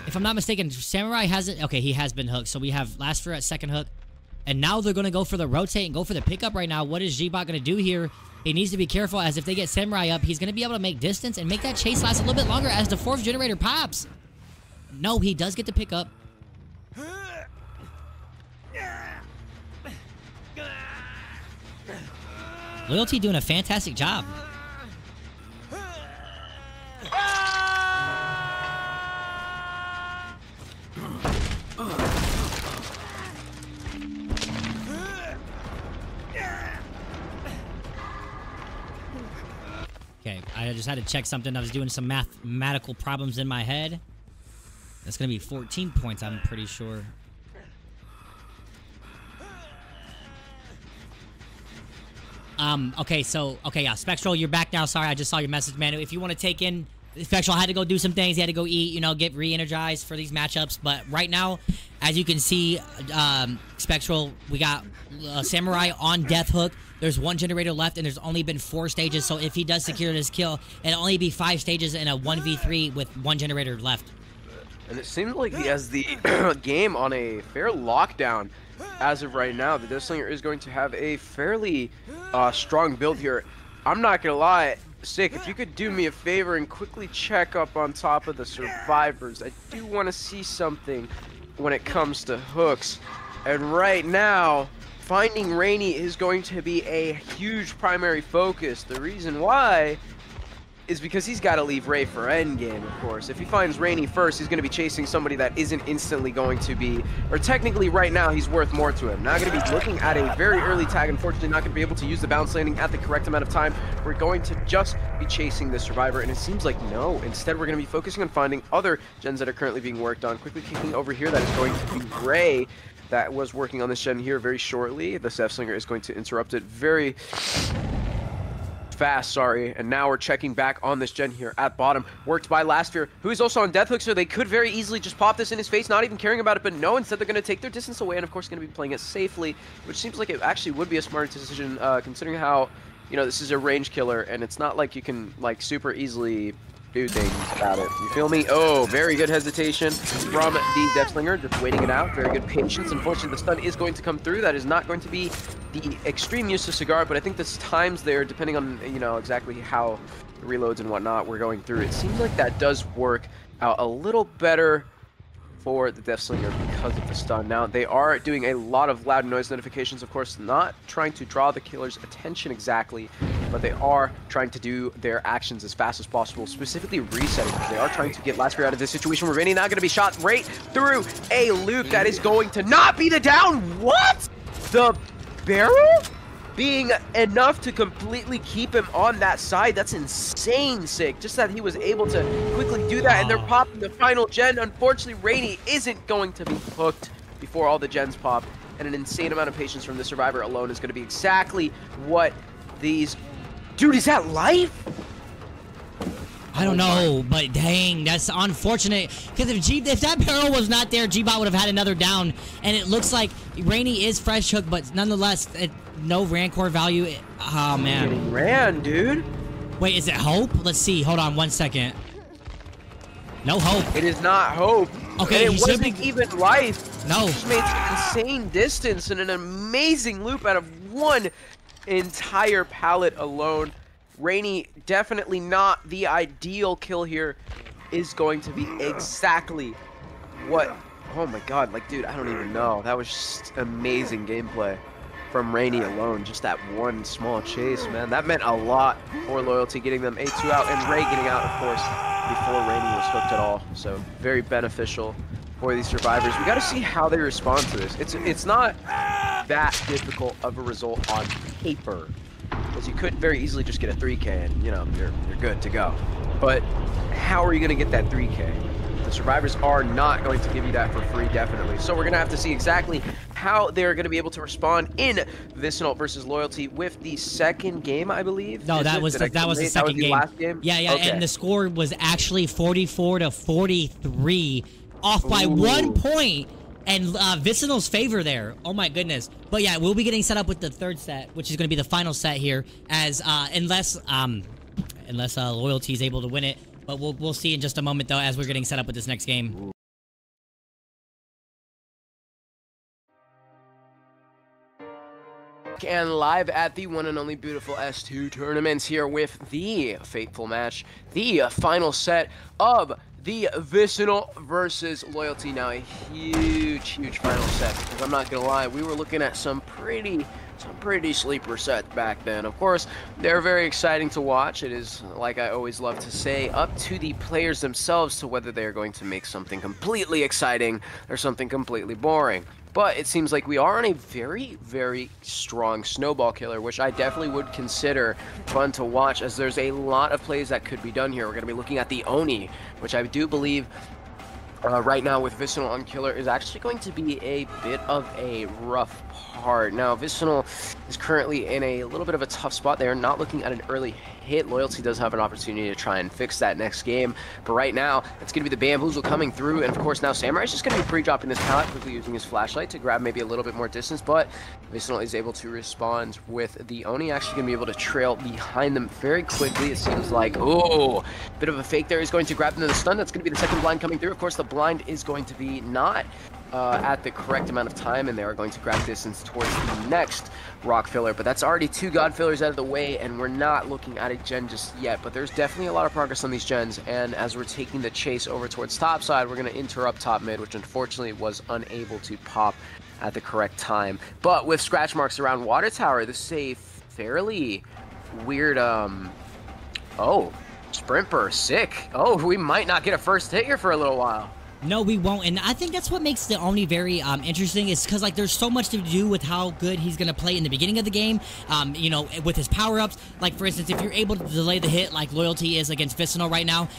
If I'm not mistaken, Samurai hasn't. Okay, he has been hooked. So we have Last Fear at second hook. And now they're going to go for the rotate and go for the pickup right now. What is G-Bot going to do here? He needs to be careful, as if they get Samurai up, he's going to be able to make distance and make that chase last a little bit longer as the 4th generator pops. No, he does get the pickup. Loyalty doing a fantastic job. Okay, I just had to check something. I was doing some mathematical problems in my head. That's going to be 14 points, I'm pretty sure. Okay, yeah, Spectral, you're back now. Sorry, I just saw your message, man. If you want to take in... Spectral had to go do some things. He had to go eat, you know, get re-energized for these matchups. But right now, as you can see, Spectral, we got Samurai on Death Hook. There's 1 generator left, and there's only been 4 stages. So if he does secure this kill, it'll only be 5 stages in a 1v3 with 1 generator left. And it seems like he has the game on a fair lockdown as of right now. The VIC Slinger is going to have a fairly strong build here. I'm not going to lie. Sick, if you could do me a favor and quickly check up on top of the survivors. I do want to see something when it comes to hooks. And right now, finding Rainy is going to be a huge primary focus. The reason why is because he's got to leave Ray for endgame, of course. If he finds Rainy first, he's going to be chasing somebody that isn't instantly going to be, or technically right now, he's worth more to him. Not going to be looking at a very early tag, unfortunately not going to be able to use the bounce landing at the correct amount of time. We're going to just be chasing the survivor, and it seems like no. Instead, we're going to be focusing on finding other gens that are currently being worked on. Quickly kicking over here, that is going to be Ray, that was working on this gen here very shortly. The VIC Slinger is going to interrupt it very fast, sorry, and now we're checking back on this gen here at bottom, worked by Lastfear, who is also on Death Hook, so they could very easily just pop this in his face, not even caring about it, but no, instead they're going to take their distance away, and of course going to be playing it safely, which seems like it actually would be a smart decision, considering how, you know, this is a range killer, and it's not like you can, like, super easily do things about it. You feel me? Oh, very good hesitation from the VIC Slinger, just waiting it out. Very good patience. Unfortunately, the stun is going to come through. That is not going to be the extreme use of Cigar, but I think this time's there, depending on, you know, exactly how the reloads and whatnot we're going through. It seems like that does work out a little better for the VIC Slinger because of the stun. Now, they are doing a lot of loud noise notifications, of course, not trying to draw the killer's attention exactly, but they are trying to do their actions as fast as possible, specifically resetting. They are trying to get Lastfear out of this situation. We're really not going to be shot right through a loop that is going to not be the down. What? The barrel? Being enough to completely keep him on that side. That's insane, Sick. Just that he was able to quickly do that, and they're popping the final gen. Unfortunately, Rainy isn't going to be hooked before all the gens pop, and an insane amount of patience from the survivor alone is going to be exactly what these... Dude, is that life? I don't know, but dang, that's unfortunate. Because if that barrel was not there, G-Bot would have had another down. And it looks like Rainy is fresh hook, but nonetheless, no Rancor value. Oh, man. Getting ran, dude. Wait, is it Hope? Let's see. Hold on 1 second. No Hope. It is not Hope. Okay, and it wasn't even life. No. He just made some insane distance and an amazing loop out of one entire pallet alone. Rainy, definitely not the ideal kill here, is going to be exactly what... Oh my god, like, dude, I don't even know. That was just amazing gameplay from Rainy alone. Just that one small chase, man. That meant a lot for Loyalty, getting them A2 out, and Ray getting out, of course, before Rainy was hooked at all. So, very beneficial for these survivors. We got to see how they respond to this. It's not that difficult of a result on paper, because you could very easily just get a 3K and, you know, you're good to go. But how are you going to get that 3K? The survivors are not going to give you that for free, definitely. So we're going to have to see exactly how they're going to be able to respond in Vicinal versus Loyalty with the second game, I believe. No, that was the second game. Last game. Yeah, okay. And the score was actually 44-43, off by 1 point. And Vicinal's favor there. Oh my goodness. But yeah, we'll be getting set up with the third set, which is going to be the final set here, as unless Loyalty is able to win it. But we'll see in just a moment though, as we're getting set up with this next game. And live at the one and only beautiful S2 tournaments here with the fateful match, the final set of the Vicinal versus Loyalty. Now a huge final set, because I'm not gonna lie, we were looking at some pretty sleeper sets back then. Of course, they're very exciting to watch. It is, like I always love to say, up to the players themselves to whether they are going to make something completely exciting or something completely boring. But it seems like we are on a very strong snowball killer, which I definitely would consider fun to watch, as there's a lot of plays that could be done here. We're going to be looking at the Oni, which I do believe right now with Vicinal on killer is actually going to be a bit of a rough part. Now, Vicinal is currently in a little bit of a tough spot. They're not looking at an early hit. Loyalty does have an opportunity to try and fix that next game, but right now it's going to be the Bamboozle coming through, and of course now Samurai's just going to be pre-dropping this pallet, quickly using his flashlight to grab maybe a little bit more distance, but Vicinal is able to respond with the Oni actually going to be able to trail behind them very quickly. It seems like, oh, bit of a fake there. He's going to grab into the stun. That's going to be the second blind coming through. Of course, the blind is going to be not at the correct amount of time, and they are going to grab distance towards the next rock filler, but that's already 2 god fillers out of the way, and we're not looking at a gen just yet, but there's definitely a lot of progress on these gens. And as we're taking the chase over towards top side, we're going to interrupt top mid, which unfortunately was unable to pop at the correct time. But with scratch marks around water tower, this is a fairly weird oh, sprint burst, sick. Oh, we might not get a first hit here for a little while. No, we won't, and I think that's what makes the Oni very interesting, is because like there's so much to do with how good he's gonna play in the beginning of the game. You know, with his power-ups, like for instance, if you're able to delay the hit like Loyalty is against Vicinal right now,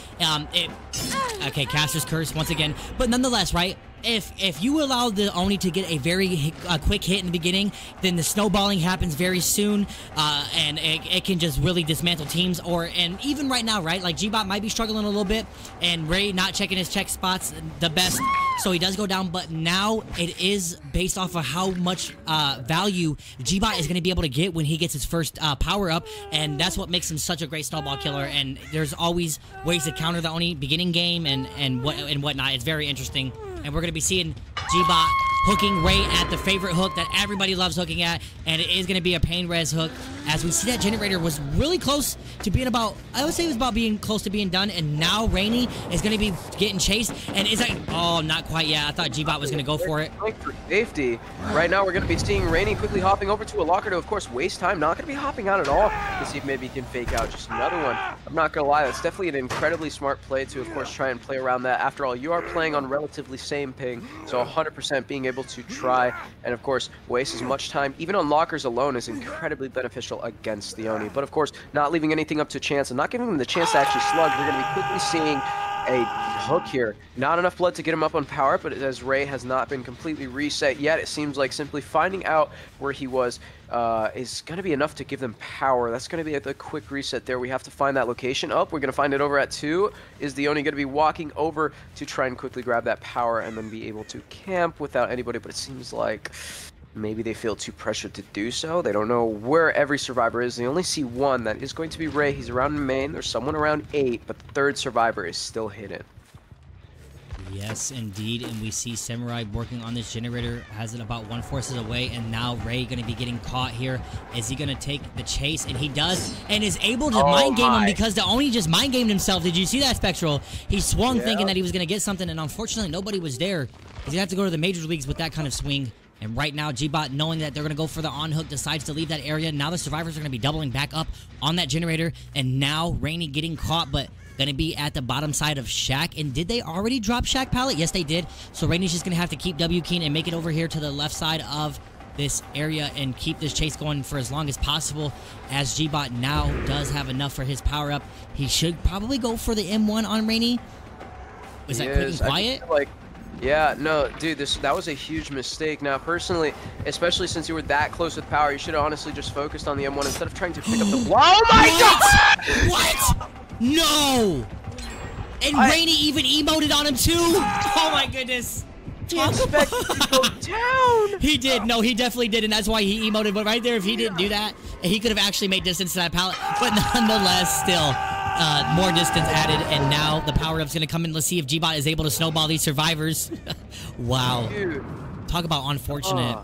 okay, Caster's Curse once again, but nonetheless, right? If you allow the Oni to get a very quick hit in the beginning, then the snowballing happens very soon, and it can just really dismantle teams. And even right now, right, like G-Bot might be struggling a little bit, and Ray not checking his check spots the best, so he does go down. But now it is based off of how much value G-Bot is going to be able to get when he gets his first power up, and that's what makes him such a great snowball killer. And there's always ways to counter the Oni beginning game and whatnot. It's very interesting. And we're going to be seeing G-Bot hooking Ray at the favorite hook that everybody loves hooking at, and it is going to be a pain res hook, as we see that generator was really close to being about, I would say it was about being close to being done, and now Rainy is going to be getting chased, and is that, oh, not quite yet. I thought G-Bot was going to go for it. For safety. Right now we're going to be seeing Rainy quickly hopping over to a locker to, of course, waste time. Not going to be hopping out at all to see if maybe he can fake out just another one. I'm not going to lie, that's definitely an incredibly smart play to, of course, try and play around that. After all, you are playing on relatively same ping, so 100% being able to try and, of course, waste as much time, even on lockers alone, is incredibly beneficial against the Oni. But, of course, not leaving anything up to chance and not giving him the chance to actually slug. We're going to be quickly seeing a hook here. Not enough blood to get him up on power, but as Ray has not been completely reset yet, it seems like simply finding out where he was is going to be enough to give them power. That's going to be a quick reset there. We have to find that location. We're going to find it over at 2. Is the Oni going to be walking over to try and quickly grab that power and then be able to camp without anybody? But it seems like maybe they feel too pressured to do so. They don't know where every survivor is. They only see one. That is going to be Ray. He's around main. There's someone around 8, but the 3rd survivor is still hidden. Yes, indeed, and we see Samurai working on this generator, has it about 1 forces away, and now Ray going to be getting caught here. Is he going to take the chase? And he does, and is able to mind game him, because the Oni just mind gamed himself. Did you see that, Spectral? He swung thinking that he was going to get something, and unfortunately nobody was there. He's going to have to go to the major leagues with that kind of swing. And right now, G-Bot, knowing that they're going to go for the on-hook, decides to leave that area. Now the survivors are going to be doubling back up on that generator. And now Rainy getting caught, but going to be at the bottom side of Shaq. And did they already drop Shaq pallet? Yes, they did. So Rainy's just going to have to keep W keen and make it over here to the left side of this area and keep this chase going for as long as possible, as G-Bot now does have enough for his power-up. He should probably go for the M1 on Rainy. Was that quick and quiet? Yeah, no, dude, that was a huge mistake. Now, personally, especially since you were that close with power, you should have honestly just focused on the M1 instead of trying to pick up the... Oh my god! What? No! And Rainy even emoted on him too? Oh my goodness. He expected to go down! He did. No, he definitely did, and that's why he emoted. But right there, if he didn't do that, he could have actually made distance to that pallet. But nonetheless, still... more distance added, and now the power-up's going to come in. Let's see if G-Bot is able to snowball these survivors. Wow. Dude. Talk about unfortunate.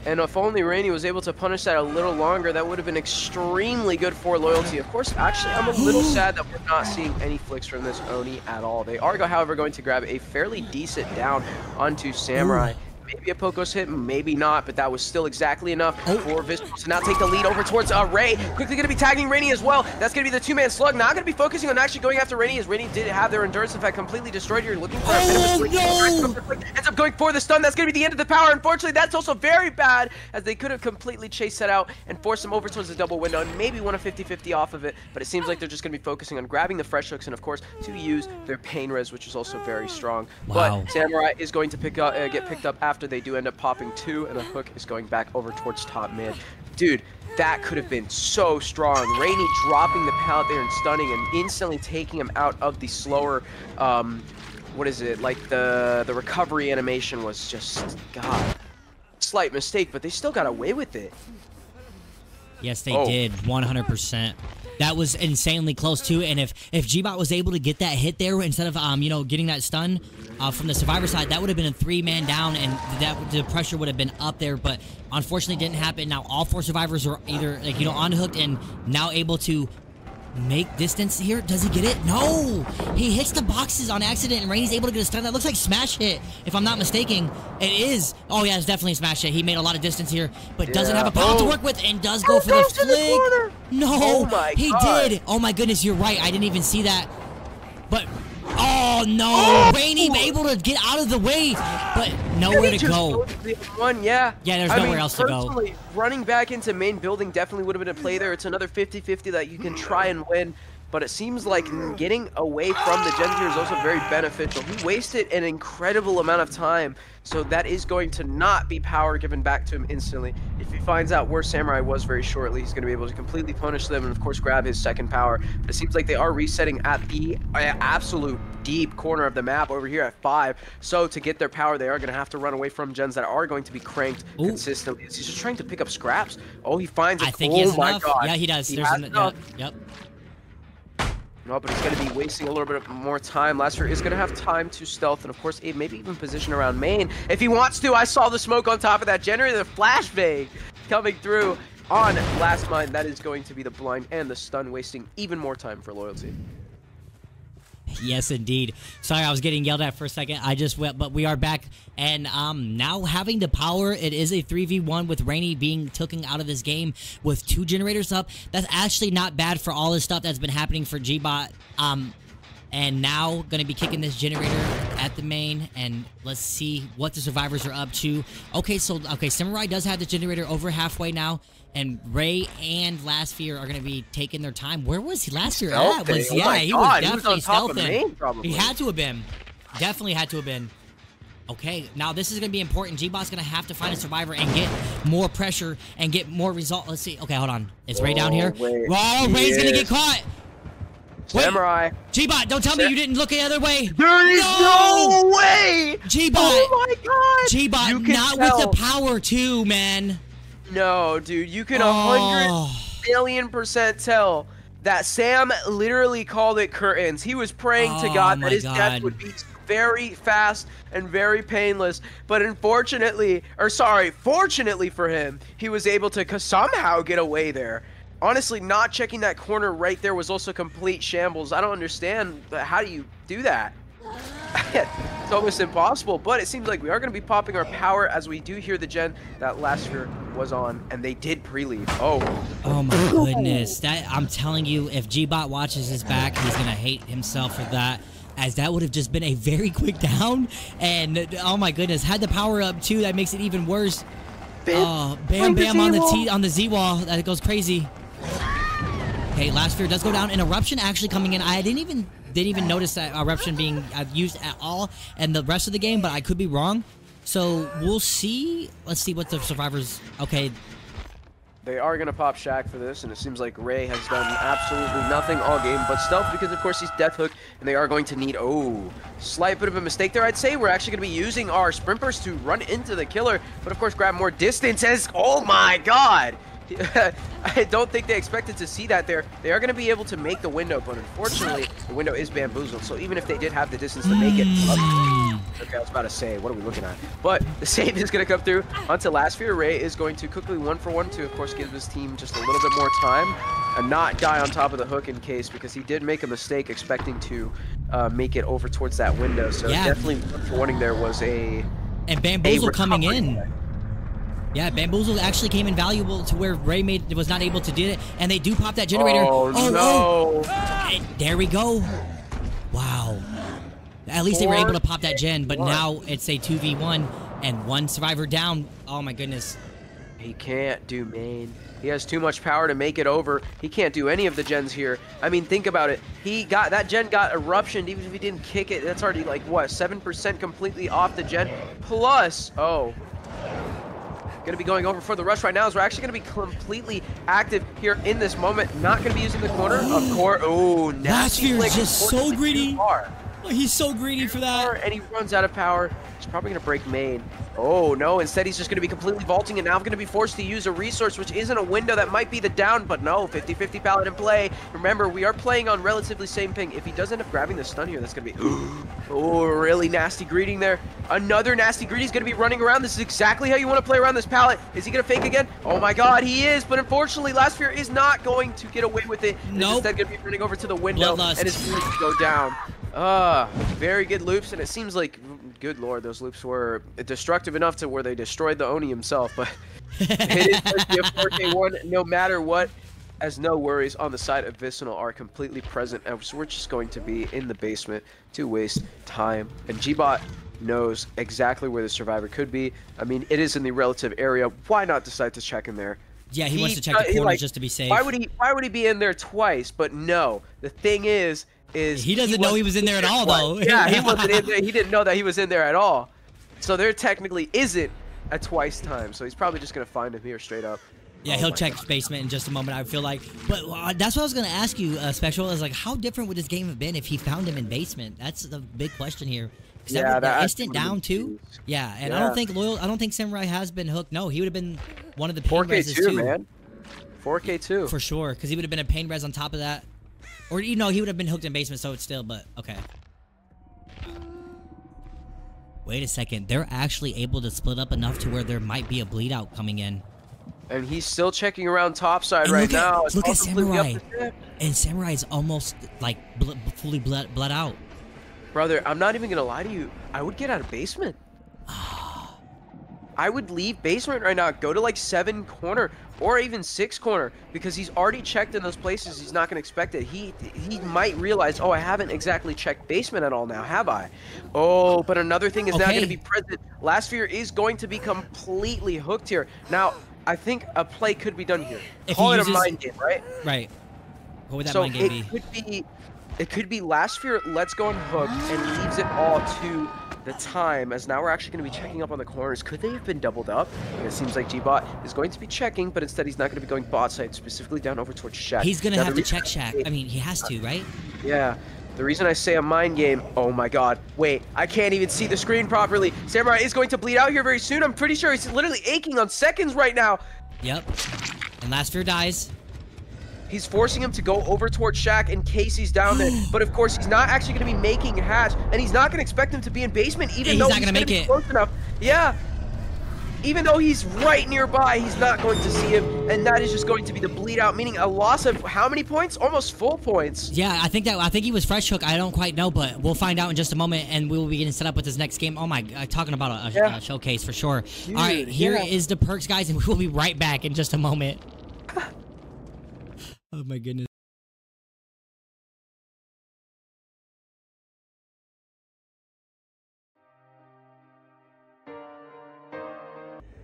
And if only Rainy was able to punish that a little longer, that would have been extremely good for Loyalty. Of course, actually, I'm a little sad that we're not seeing any flicks from this Oni at all. They are, however, going to grab a fairly decent down onto Samurai. Maybe a Poco's hit, maybe not, but that was still exactly enough for Vicinal to now take the lead over towards Ray. Quickly going to be tagging Rainy as well. That's going to be the two-man slug. Not going to be focusing on actually going after Rainy, as Rainy did have their endurance effect completely destroyed here. Looking for a bit of a swing. Ends up going for the stun. That's going to be the end of the power. Unfortunately, that's also very bad, as they could have completely chased that out and forced him over towards the double window and maybe won a 50-50 off of it, but it seems like they're just going to be focusing on grabbing the fresh hooks and, of course, to use their pain res, which is also very strong. Wow. But Samurai is going to get picked up after they do end up popping two, and the hook is going back over towards top mid. Dude, that could have been so strong. Rainy dropping the pallet there and stunning and instantly taking him out of the slower, what is it, like the recovery animation was just, God, slight mistake, but they still got away with it. Yes, they did, 100%. That was insanely close too, and if G-Bot was able to get that hit there instead of you know, getting that stun from the survivor side, that would have been a 3-man down, and that the pressure would have been up there. But unfortunately, didn't happen. Now all 4 survivors are either, like, you know, unhooked and now able to make distance here. Does he get it? No! He hits the boxes on accident, and Rainy's able to get a stun. That looks like smash hit, if I'm not mistaken. It is. Oh, yeah, it's definitely a smash hit. He made a lot of distance here, but doesn't have a pallet to work with, and does go for the flick. No! He did! Oh, my goodness, you're right. I didn't even see that. But, oh, no! Rainy able to get out of the way, but nowhere to go. Yeah, there's nowhere else to go. Running back into main building definitely would have been a play there. It's another 50-50 that you can try and win, but it seems like getting away from the gen here is also very beneficial. He wasted an incredible amount of time, so that is going to not be power given back to him instantly. If he finds out where Samurai was very shortly, he's going to be able to completely punish them and, of course, grab his second power. But it seems like they are resetting at the absolute deep corner of the map over here at 5. So to get their power, they are going to have to run away from gens that are going to be cranked consistently. He's just trying to pick up scraps. Oh, he finds it. I think he has enough. God. Yeah, he does. Yep. No, but he's going to be wasting a little bit more time. Lastfear is going to have time to stealth and, of course, maybe even position around main if he wants to. I saw the smoke on top of that generator, the flashbang coming through on Last Mine. That is going to be the blind and the stun, wasting even more time for Loyalty. Yes, indeed. Sorry, I was getting yelled at for a second. I just went, but we are back, and now having the power, it is a 3v1 with Rainy being taken out of this game with 2 generators up. That's actually not bad for all this stuff that's been happening for G-Bot. And now going to be kicking this generator at the main, and let's see what the survivors are up to. Okay, Samurai does have the generator over halfway now, and Ray and Lastfear are going to be taking their time. Where was he Lastfear at? He was definitely stealthing. He had to have been. Definitely had to have been. Okay, now this is going to be important. G-Bot's going to have to find a survivor and get more pressure and get more result. Let's see. Okay, hold on. Is Ray down here? Whoa, Ray's going to get caught. Samurai. G-Bot, don't tell me you didn't look the other way. There is no way. G-Bot. Oh my God. G-Bot, not with the power too, man. No, dude, you can 100,000,000% tell that Sam literally called it curtains. He was praying to God that his death would be very fast and very painless, but fortunately for him, he was able to somehow get away there. Honestly, not checking that corner right there was also complete shambles. I don't understand, but how do you do that? It's almost impossible, but it seems like we are going to be popping our power as we do hear the gen that Lastfear was on, and they did pre-leave. Oh my goodness. I'm telling you, if G-Bot watches his back, he's going to hate himself for that, as that would have just been a very quick down, and oh my goodness, had the power up too, that makes it even worse. Bam on the Z-wall, that goes crazy. Okay, Lastfear does go down, and Eruption actually coming in. I didn't even notice that Eruption being used at all in the rest of the game, but I could be wrong. So we'll see. Let's see what the survivors. Okay. They are going to pop Shaq for this, and it seems like Ray has done absolutely nothing all game but stealth, because of course he's Death Hook, and they are going to need, slight bit of a mistake there. I'd say we're actually going to be using our Sprint Burst to run into the killer, but of course grab more distance as, oh my God, I don't think they expected to see that there. They are going to be able to make the window, but unfortunately, the window is bamboozled. So even if they did have the distance to make it, okay, I was about to say, what are we looking at? But the save is going to come through onto Last Fear. Ray is going to quickly 1-for-1 to, of course, give his team just a little bit more time and not die on top of the hook in case, because he did make a mistake expecting to make it over towards that window. So yeah, definitely 1-for-1ing there was a... And Bamboozle coming in. Yeah, Bamboozle actually came in valuable to where Ray was not able to do it, and they do pop that generator. Oh, no. Oh. There we go. Wow. At least they were able to pop that gen, but now it's a 2v1 and one survivor down. Oh my goodness. He can't do main. He has too much power to make it over. He can't do any of the gens here. I mean, think about it. That gen got eruptioned. Even if he didn't kick it, that's already like, what, 7% completely off the gen. Plus, oh. Going to be going over for the rush right now, as we're actually going to be completely active here in this moment. Not going to be using the corner, of course. Oh, Last Fear is just so greedy. Oh, he's so greedy for that. And he runs out of power. He's probably going to break main. Oh, no. Instead, he's just going to be completely vaulting, and now I'm going to be forced to use a resource, which isn't a window. That might be the down, but no. 50-50 pallet in play. Remember, we are playing on relatively same ping. If he does end up grabbing the stun here, that's going to be... Oh, really nasty greeting there. Another nasty greedy is going to be running around. This is exactly how you want to play around this pallet. Is he going to fake again? Oh, my God, he is. But unfortunately, Last Fear is not going to get away with it. Nope. Instead, going to be running over to the window, Bloodlust. and it's going to go down. Very good loops, and it seems like, good lord, those loops were destructive enough to where they destroyed the Oni himself, but it is going to be a 4K1 no matter what, as no worries on the side of Vicinal are completely present, and so we're just going to be in the basement to waste time, and G-Bot knows exactly where the survivor could be. I mean, it is in the relative area. Why not decide to check in there? Yeah, he wants to check the corner just to be safe. Why would he be in there twice? But no, the thing is he doesn't know he was in there at all, though. Yeah, he wasn't in there. He didn't know that he was in there at all. So there technically isn't a twice time. So he's probably just gonna find him here straight up. Yeah, he'll check basement in just a moment, I feel like. But that's what I was going to ask you, Spectral, is like, how different would this game have been if he found him in basement? That's the big question here. Yeah, that instant down too. Yeah, and I don't think Samurai has been hooked. No, he would have been one of the pain reses too. 4K2, man. 4K2. For sure, because he would have been a pain res on top of that. Or, you know, he would have been hooked in basement, so it's still, but okay. Wait a second. They're actually able to split up enough to where there might be a bleed out coming in. And he's still checking around topside right now. Look at Samurai. And Samurai is almost, like, fully bled out. Brother, I'm not even going to lie to you. I would get out of basement. I would leave basement right now. Go to, like, 7 corner or even 6 corner because he's already checked in those places. He's not going to expect it. He might realize, oh, I haven't exactly checked basement at all now, have I? Oh, but another thing is now going to be present. Last Fear is going to be completely hooked here. Now, I think a play could be done here. Call it a mind game, right? Right. What would that mind game be? It could be Last Fear lets go on hook and leaves it all to the time, as now we're actually going to be checking up on the corners. Could they have been doubled up? And it seems like G-Bot is going to be checking, but instead he's not going to be going bot side, specifically down over towards Shack. He's going to have to check Shack. I mean, he has to, right? Yeah. The reason I say a mind game, oh my god, wait, I can't even see the screen properly. Samurai is going to bleed out here very soon. I'm pretty sure he's literally aching on seconds right now. Yep. And Last Fear dies. He's forcing him to go over towards Shack in case he's down there. But of course, he's not actually going to be making hatch. And he's not going to expect him to be in basement, even though he's going to be close enough. Yeah. Even though he's right nearby, he's not going to see him. And that is just going to be the bleed out, meaning a loss of how many points? Almost full points. Yeah, I think he was fresh hook. I don't quite know, but we'll find out in just a moment. And we will be getting set up with this next game. Oh my, talking about a showcase for sure. Dude, all right, here is the perks, guys, and we will be right back in just a moment. Oh my goodness.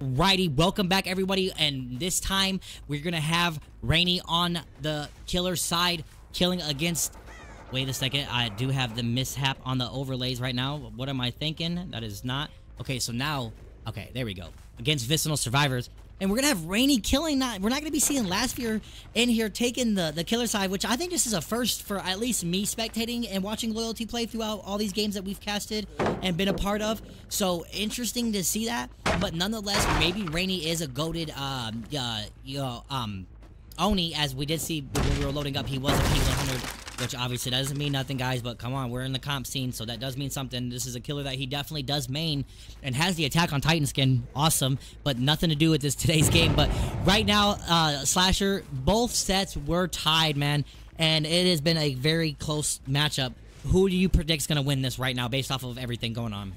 Righty, welcome back everybody, and this time we're gonna have Rainy on the killer side, killing against... Wait a second, I do have the mishap on the overlays right now. What am I thinking? That is not... Okay, so now... Okay, there we go. Against Vicinal survivors. And we're going to have Rainy killing, we're not going to be seeing Last Fear in here taking the killer side, which I think this is a first for at least me spectating and watching Loyalty play throughout all these games that we've casted and been a part of. So interesting to see that. but nonetheless, maybe Rainy is a goated Oni, as we did see when we were loading up. He was a P100, which obviously doesn't mean nothing, guys, but come on, we're in the comp scene, so that does mean something. This is a killer that he definitely does main and has the attack on Titan skin. Awesome, but nothing to do with this today's game. But right now, Slasher, both sets were tied, man, and it has been a very close matchup. Who do you predict is going to win this right now based off of everything going on?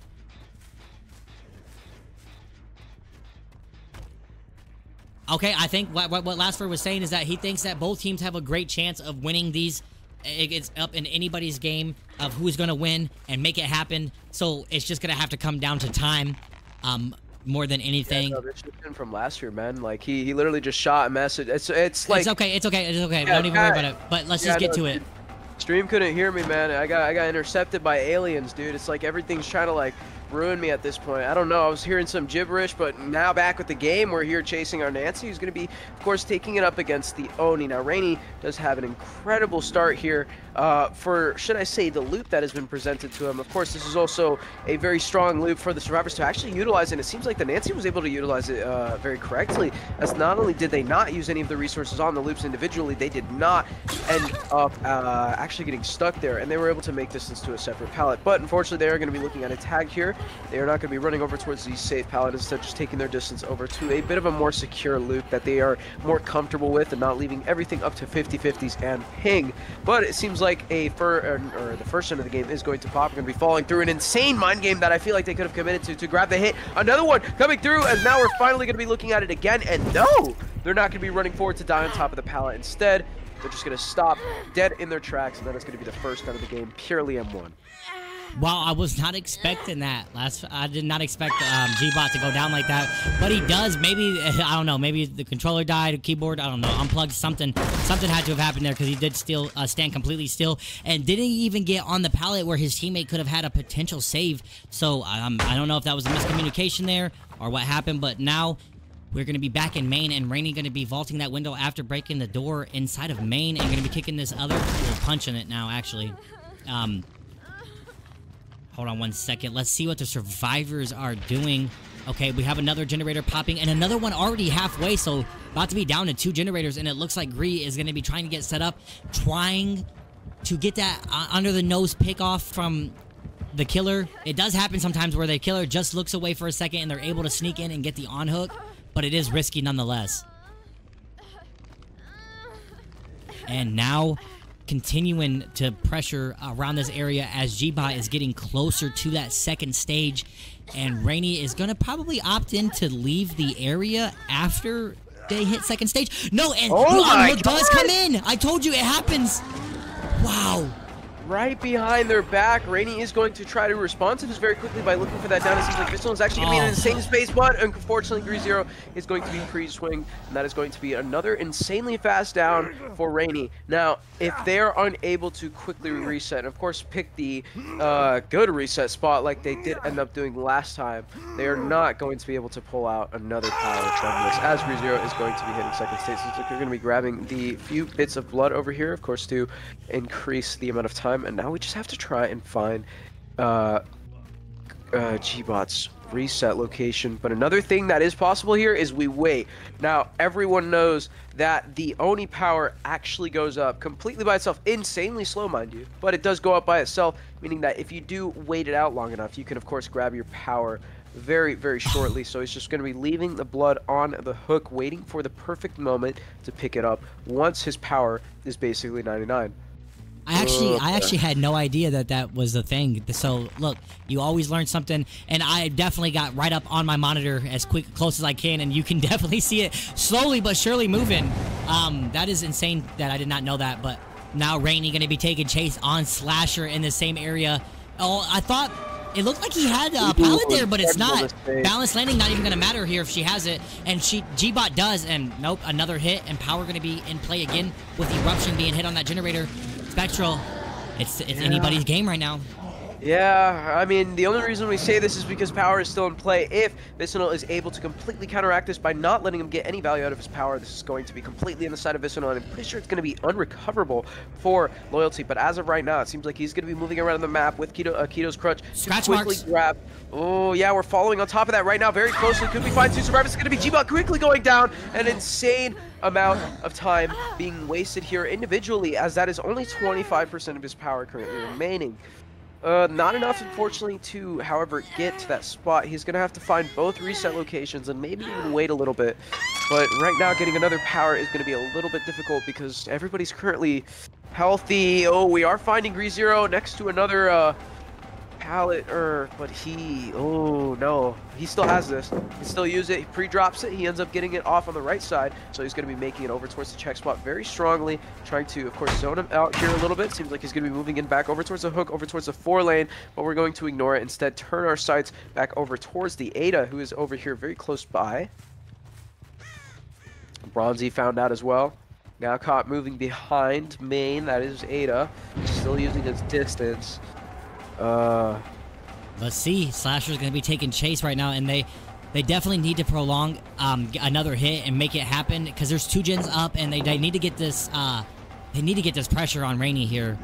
Okay, I think what Lasford was saying is that he thinks that both teams have a great chance of winning these. It's up in anybody's game of who's going to win and make it happen. So it's just going to have to come down to time more than anything. Yeah, no, this has been from last year, man. Like, he literally just shot a message. It's like... It's okay. Yeah, Don't even worry about it. But let's just get to it. Stream couldn't hear me, man. I got intercepted by aliens, dude. It's like everything's trying to, like, ruin me at this point. I don't know. I was hearing some gibberish, but now back with the game, we're here chasing our Nancy, who's going to be, of course, taking it up against the Oni. Now, Rainy does have an incredible start here for, should I say, the loop that has been presented to him. Of course, this is also a very strong loop for the survivors to actually utilize, and it seems like the Nancy was able to utilize it very correctly, as not only did they not use any of the resources on the loops individually, they did not end up actually getting stuck there, and they were able to make distance to a separate pallet. But unfortunately, they are going to be looking at a tag here. They are not going to be running over towards the safe pallet, instead just taking their distance over to a bit of a more secure loop that they are more comfortable with, and not leaving everything up to 50-50s and ping. But it seems like the first end of the game is going to pop. We're going to be falling through an insane mind game that I feel like they could have committed to grab the hit. Another one coming through, as now we're finally going to be looking at it again, and no! They're not going to be running forward to die on top of the pallet. Instead, they're just going to stop dead in their tracks, and then it's going to be the first end of the game, purely M1. Wow, I was not expecting that. I did not expect G-Bot to go down like that, but he does. Maybe, I don't know, maybe the controller died, keyboard, I don't know, unplugged, something had to have happened there, because he did still stand completely still and didn't even get on the pallet where his teammate could have had a potential save. So I don't know if that was a miscommunication there or what happened, but now we're going to be back in main, and Rainy going to be vaulting that window after breaking the door inside of main, and going to be kicking this other, well, punching it now, actually. Hold on one second. Let's see what the survivors are doing. Okay, we have another generator popping, and another one already halfway, so about to be down to 2 generators, and it looks like Gree is going to be trying to get set up, trying to get that under-the-nose pick-off from the killer. It does happen sometimes where the killer just looks away for a second, and they're able to sneak in and get the on-hook, but it is risky nonetheless. And now, continuing to pressure around this area as G-Bot is getting closer to that second stage, and Rainy is going to probably opt in to leave the area after they hit second stage. No, and the on-hook does come in. I told you, it happens. Wow. Right behind their back, Rainy is going to try to respond to this very quickly by looking for that down. It seems like Vicinal is actually going to be in an insane space, but unfortunately, Gree0 is going to be pre-swing, and that is going to be another insanely fast down for Rainy. Now, if they're unable to quickly reset, and of course pick the good reset spot like they did end up doing last time, they are not going to be able to pull out another power from this, as Gree0 is going to be hitting second stage. Looks like they're going to be grabbing the few bits of blood over here, of course, to increase the amount of time. And now we just have to try and find G-Bot's reset location. But another thing that is possible here is we wait. Now, everyone knows that the Oni power actually goes up completely by itself. Insanely slow, mind you. But it does go up by itself, meaning that if you do wait it out long enough, you can, of course, grab your power very, very shortly. So he's just going to be leaving the blood on the hook, waiting for the perfect moment to pick it up once his power is basically 99. I actually had no idea that that was a thing. So look, you always learn something, and I definitely got right up on my monitor as close as I can, and you can definitely see it slowly but surely moving. That is insane that I did not know that. But now Rainy going to be taking chase on Slasher in the same area. Oh, I thought it looked like he had a pallet there, but it's not. Balance landing not even going to matter here if she has it, and G-Bot does, and nope, another hit, and power going to be in play again with Eruption being hit on that generator. Spectral, it's anybody's game right now. Yeah, I mean, the only reason we say this is because power is still in play. If Vicinal is able to completely counteract this by not letting him get any value out of his power, this is going to be completely on the side of Vicinal, and I'm pretty sure it's going to be unrecoverable for Loyalty. But as of right now, it seems like he's going to be moving around the map with Keto's Crutch to quickly grab. Oh, yeah, we're following on top of that right now very closely. Could we find 2 survivors? It's going to be G-Bot quickly going down. An insane amount of time being wasted here individually, as that is only 25% of his power currently remaining. Not enough, unfortunately, to, however, get to that spot. He's going to have to find both reset locations and maybe even wait a little bit. But right now, getting another power is going to be a little bit difficult because everybody's currently healthy. Oh, we are finding ReZero next to another pallet, but oh no, he still has this. He can still use it. He pre-drops it. He ends up getting it off on the right side, so he's going to be making it over towards the check spot very strongly, trying to, of course, zone him out here a little bit. Seems like he's going to be moving in back over towards the hook, over towards the 4 lane, but we're going to ignore it. Instead, turn our sights back over towards the Ada, who is over here very close by. Bronzy found out as well. Now caught moving behind main. That is Ada, still using his distance. Let's see. Slasher's going to be taking chase right now, and they definitely need to prolong another hit and make it happen because there's 2 gens up, and they need to get this pressure on Rainy here.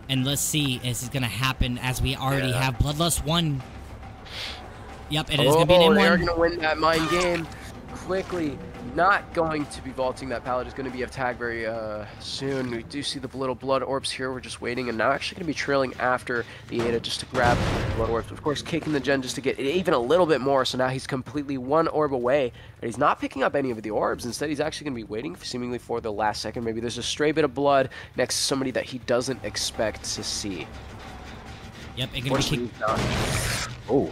And let's see if this is going to happen as we already have Bloodlust 1. Yep, it is going to be an M1. They're going to win that mine game quickly. Not going to be vaulting that pallet. Is going to be a tag very soon. We do see the little blood orbs here. We're just waiting, and now actually going to be trailing after the Ada just to grab blood orbs. Of course, kicking the gen just to get even a little bit more. So now he's completely 1 orb away, and he's not picking up any of the orbs. Instead, he's actually going to be waiting seemingly for the last second. Maybe there's a stray bit of blood next to somebody that he doesn't expect to see. Yep, and going to be oh.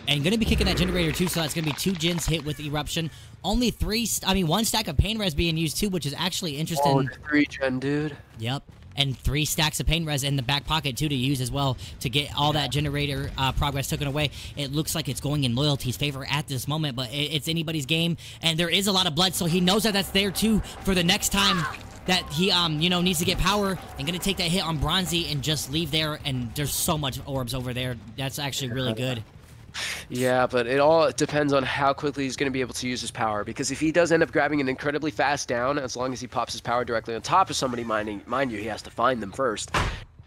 And going to be kicking that generator too, so that's going to be 2 gens hit with Eruption. Only 1 stack of pain res being used too, which is actually interesting. Oh, 3 gen, dude. Yep. And 3 stacks of pain res in the back pocket too to use as well to get all that generator progress taken away. It looks like it's going in Loyalty's favor at this moment, but it's anybody's game. And there is a lot of blood, so he knows that that's there too for the next time that he, needs to get power and going to take that hit on Bronzy and just leave there. And there's so much orbs over there. That's actually really good. Yeah, but it all depends on how quickly he's going to be able to use his power, because if he does end up grabbing an incredibly fast down, as long as he pops his power directly on top of somebody, mind you, he has to find them first.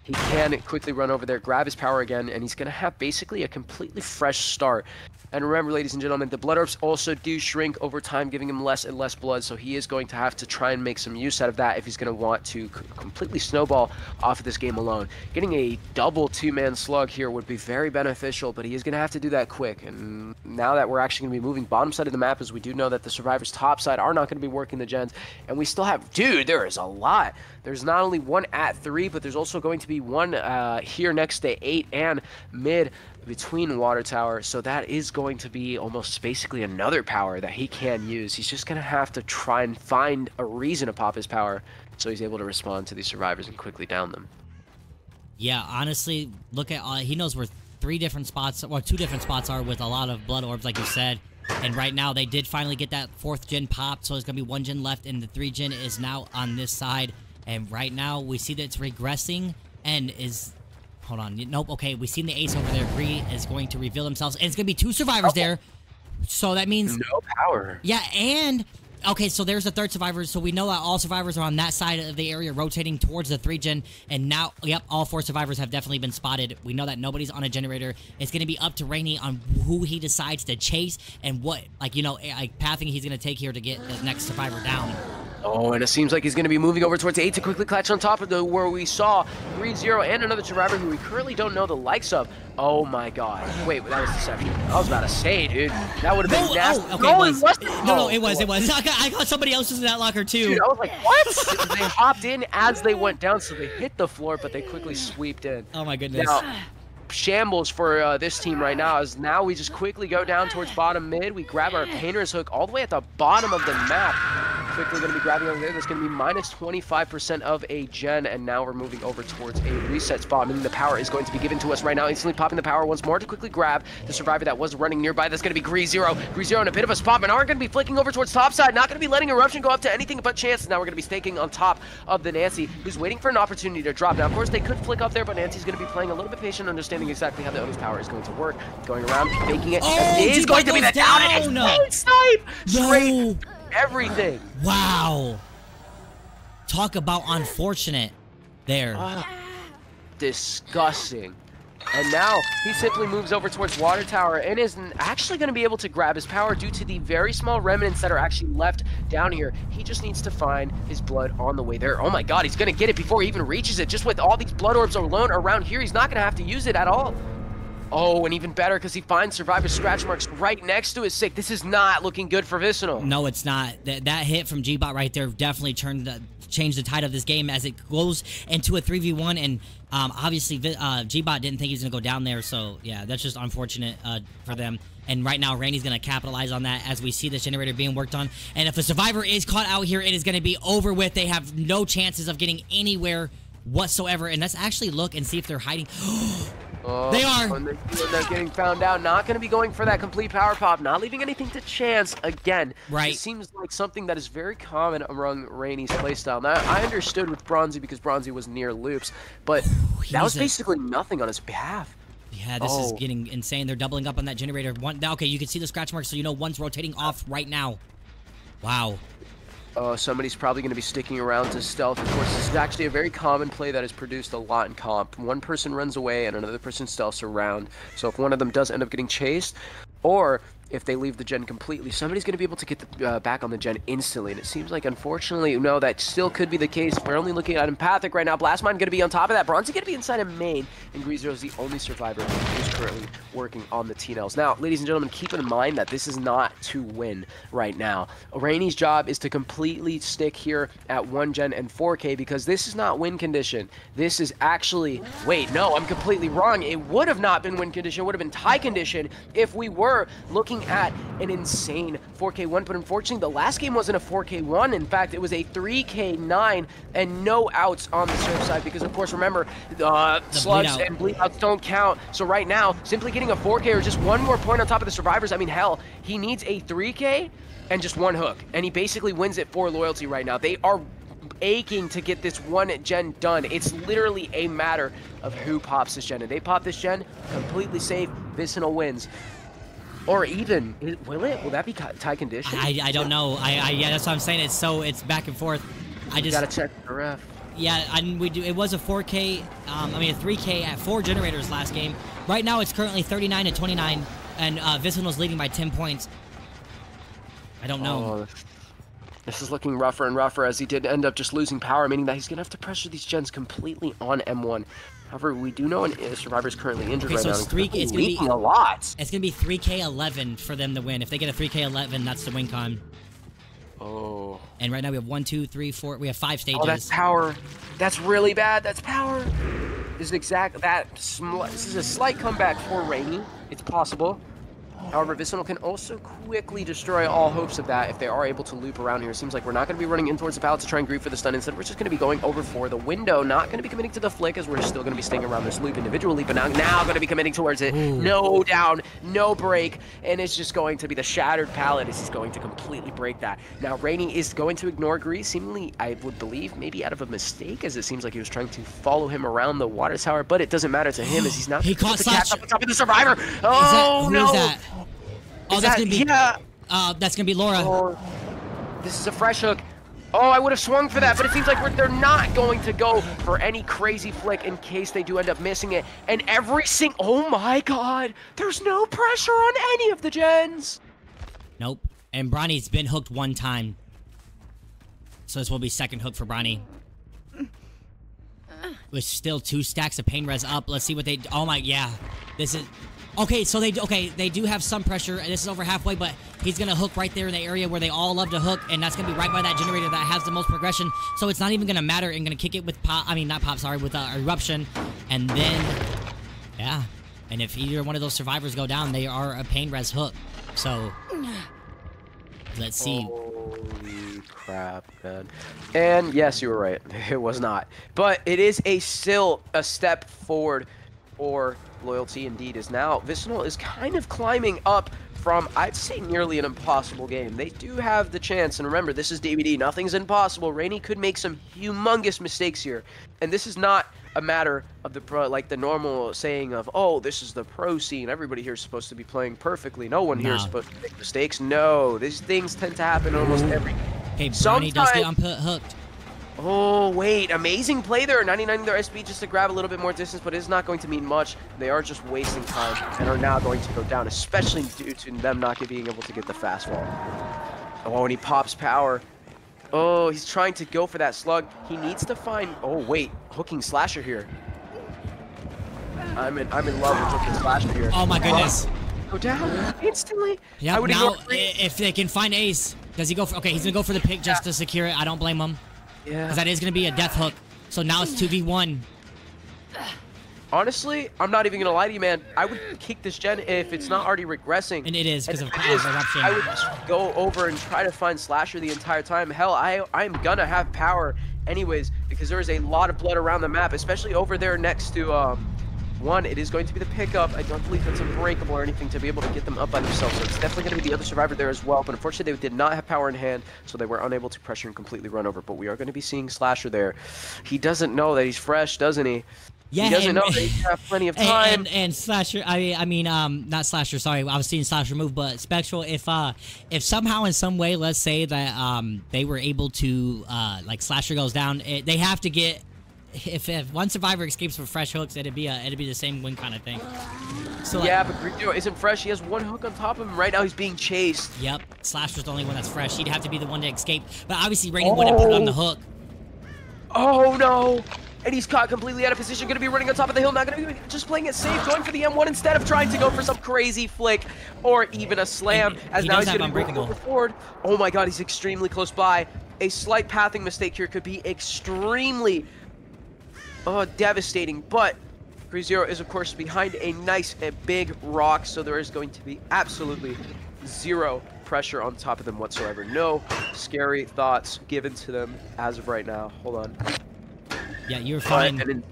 He can quickly run over there, grab his power again, and he's going to have basically a completely fresh start. And remember, ladies and gentlemen, the blood orbs also do shrink over time, giving him less and less blood, so he is going to have to try and make some use out of that if he's going to want to completely snowball off of this game alone. Getting a double 2-man slug here would be very beneficial, but he is going to have to do that quick. And now that we're actually going to be moving bottom side of the map, as we do know that the survivors top side are not going to be working the gens, and we still have, dude, there is a lot. There's not only 1 at 3, but there's also going to be 1 here next to 8 and mid between Water Tower, so that is going to be almost basically another power that he can use. He's just going to have to try and find a reason to pop his power so he's able to respond to these survivors and quickly down them. Yeah, honestly, look at he knows where 3 different spots, or 2 different spots are with a lot of blood orbs, like you said. And right now, they did finally get that 4th gen popped, so there's going to be 1 gen left, and the 3 gen is now on this side. And right now, we see that it's regressing and is... Hold on. Nope. Okay, we've seen the ace over there. Bree is going to reveal themselves. And it's going to be 2 survivors there. So that means... No power. Yeah, and... Okay, so there's the 3rd survivor. So we know that all survivors are on that side of the area rotating towards the 3 gen. And now, yep, all 4 survivors have definitely been spotted. We know that nobody's on a generator. It's going to be up to Rainy on who he decides to chase and what, pathing he's going to take here to get the next survivor down. Oh, and it seems like he's going to be moving over towards 8 to quickly clutch on top of where we saw ReZero and another survivor who we currently don't know the likes of. Oh my god. Wait, that was deception. I was about to say, dude. That would have been nasty. Oh, okay, it was. No, it was. I got somebody else's in that locker too. Dude, I was like, what? They hopped in as they went down, so they hit the floor, but they quickly sweeped in. Oh my goodness. Now, shambles for this team right now is now we just quickly go down towards bottom mid. We grab our painter's hook all the way at the bottom of the map. quickly going to be grabbing over there. That's going to be minus 25% of a gen, and now we're moving over towards a reset spot, meaning the power is going to be given to us right now. Instantly popping the power once more to quickly grab the survivor that was running nearby. That's going to be Grease0. Grease0 in a bit of a spot. Menard going to be flicking over towards top side. Not going to be letting Eruption go up to anything but chance. Now we're going to be staking on top of the Nancy, who's waiting for an opportunity to drop. Now, of course, they could flick up there, but Nancy's going to be playing a little bit patient, understanding exactly how the Oni's power is going to work. Going around, faking it. Oh, it is going to be the down and explode snipe! Straight everything. Wow. Talk about unfortunate there. Disgusting. And now he simply moves over towards Water Tower and is actually going to be able to grab his power due to the very small remnants that are actually left down here. He just needs to find his blood on the way there. Oh my god, he's going to get it before he even reaches it. Just with all these blood orbs alone around here, he's not going to have to use it at all. Oh, and even better because he finds Survivor scratch marks right next to his sick. This is not looking good for Vicinal. No, it's not. That hit from G-Bot right there definitely changed the tide of this game as it goes into a 3v1, and obviously G-Bot didn't think he was going to go down there, so yeah, that's just unfortunate for them. And right now, Rainey's going to capitalize on that as we see this generator being worked on. And if a Survivor is caught out here, it is going to be over with. They have no chances of getting anywhere whatsoever. And let's actually look and see if they're hiding. They are. When they're getting found out, not going to be going for that complete power pop, not leaving anything to chance again. Right. It seems like something that is very common among Rainey's playstyle. Now, I understood with Bronzy because Bronzy was near loops, but that was basically nothing on his behalf. Yeah, this is getting insane. They're doubling up on that generator. Okay, you can see the scratch marks, so you know one's rotating off right now. Wow. Somebody's probably going to be sticking around to stealth. Of course, this is actually a very common play that is produced a lot in comp. One person runs away and another person stealths around. So if one of them does end up getting chased, or if they leave the gen completely, somebody's going to be able to get the, back on the gen instantly. And it seems like, unfortunately, no, that still could be the case. We're only looking at Empathic right now. Blastmine going to be on top of that. Bronzy going to be inside of main. And Grease0 is the only survivor who's currently working on the T-Nails. Now, ladies and gentlemen, keep in mind that this is not to win right now. Rainey's job is to completely stick here at 1 gen and 4K because this is not win condition. This is actually... Wait, no, I'm completely wrong. It would have not been win condition. It would have been tie condition if we were looking at an insane 4K1, but unfortunately the last game wasn't a 4K1. In fact, it was a 3K9 and no outs on the surf side because, of course, remember, slugs and bleed outs don't count. So right now, simply getting a 4K or just one more point on top of the survivors, I mean, hell, he needs a 3K and just one hook, and he basically wins it for loyalty right now. They are aching to get this 1 gen done. It's literally a matter of who pops this gen, and they pop this gen completely safe. Vicinal wins. Or even, will it? Will that be tie condition? I don't know. Yeah, that's what I'm saying. It's back and forth. I just gotta check the ref. Yeah, we do. It was a 4K. I mean a 3K at 4 generators last game. Right now it's currently 39-29, and Vicinal's leading by 10 points. I don't know. This is looking rougher and rougher as he did end up just losing power, meaning that he's gonna have to pressure these gens completely on M1. However, we do know a survivor is currently injured right now. It's gonna be a lot. It's gonna be 3K11 for them to win. If they get a 3K11, that's the win con. Oh. And right now we have 1, 2, 3, 4. We have 5 stages. Oh, that's power. That's really bad. That's power. This is this is a slight comeback for Rainey. It's possible. However, Vicinal can also quickly destroy all hopes of that if they are able to loop around here. It seems like we're not going to be running in towards the pallet to try and grieve for the stun. Instead, we're just going to be going over for the window. Not going to be committing to the flick as we're still going to be staying around this loop individually, but now going to be committing towards it. Ooh. No down, no break, and it's just going to be the shattered pallet. This is going to completely break that. Now, Rainey is going to ignore Grease, seemingly, I would believe, maybe out of a mistake, as it seems like he was trying to follow him around the water tower, but it doesn't matter to him as he's now he caught the catch up on top of the survivor. Oh, no. Who is that? Oh, that's gonna be that's gonna be Laura. Oh, this is a fresh hook. Oh, I would have swung for that, but it seems like they're not going to go for any crazy flick in case they do end up missing it. And oh my god, there's no pressure on any of the gens. Nope. And Bronny's been hooked 1 time, so this will be second hook for Bronny. With still 2 stacks of pain res up. Let's see what they. Oh my, yeah. This is. Okay, so they do have some pressure, and this is over halfway, but he's gonna hook right there in the area where they all love to hook, and that's gonna be right by that generator that has the most progression. So it's not even gonna matter, and gonna kick it with with eruption, and then yeah. And if either one of those survivors go down, they are a pain res hook. So let's see. Holy crap. happened, man. And yes, you were right. It was not. But it is still a step forward for Loyalty indeed, as now Vicinal is kind of climbing up from, I'd say, nearly an impossible game. They do have the chance, and remember, this is DBD. Nothing's impossible. Rainy could make some humongous mistakes here. And this is not a matter of the pro, like the normal saying of, oh, this is the pro scene. Everybody here is supposed to be playing perfectly. No one here is supposed to make mistakes. No, these things tend to happen almost every game. Okay, Brownie does get hooked. Oh, wait. Amazing play there. 99 their SB just to grab a little bit more distance, but it's not going to mean much. They are just wasting time and are now going to go down, especially due to them not being able to get the fast fall. Oh, and he pops power. Oh, he's trying to go for that slug. He needs to find... Oh, wait. Hooking Slasher here. I'm in love with hooking Slasher here. Oh, my goodness. Go down instantly. Yeah, now, if they can find Ace, does he go for... Okay, he's going to go for the pick just to secure it. I don't blame him. Yeah. Because that is going to be a death hook. So now it's 2v1. Honestly, I'm not even going to lie to you, man. I would kick this gen if it's not already regressing. And it is, because of eruption. I would just go over and try to find Slasher the entire time. Hell, I'm going to have power anyways, because there is a lot of blood around the map, especially over there next to... One, it is going to be the pickup. I don't believe it's unbreakable or anything to be able to get them up by themselves. So it's definitely going to be the other survivor there as well. But unfortunately, they did not have power in hand, so they were unable to pressure and completely run over. But we are going to be seeing Slasher there. He doesn't know that he's fresh, doesn't he? Yeah, he doesn't know that he has plenty of time. And Slasher, I mean, not Slasher. Sorry, I was seeing Slasher move, but Spectral. If somehow in some way, let's say that they were able to like Slasher goes down, they have to get. If one survivor escapes with fresh hooks, it'd be the same win kind of thing. So yeah, but Greedo isn't fresh. He has one hook on top of him right now. He's being chased. Yep, Slasher's the only one that's fresh. He'd have to be the one to escape. But obviously, Rainy wouldn't put on the hook. Oh no! And he's caught completely out of position. Going to be running on top of the hill. Not going to be just playing it safe, going for the M1 instead of trying to go for some crazy flick or even a slam. As now he's going to be moving forward. Oh my God, he's extremely close by. A slight pathing mistake here could be extremely devastating, but GreeZero is of course behind a nice big rock, so there is going to be absolutely zero pressure on top of them whatsoever. No scary thoughts given to them as of right now. Hold on. Yeah, you're fine. An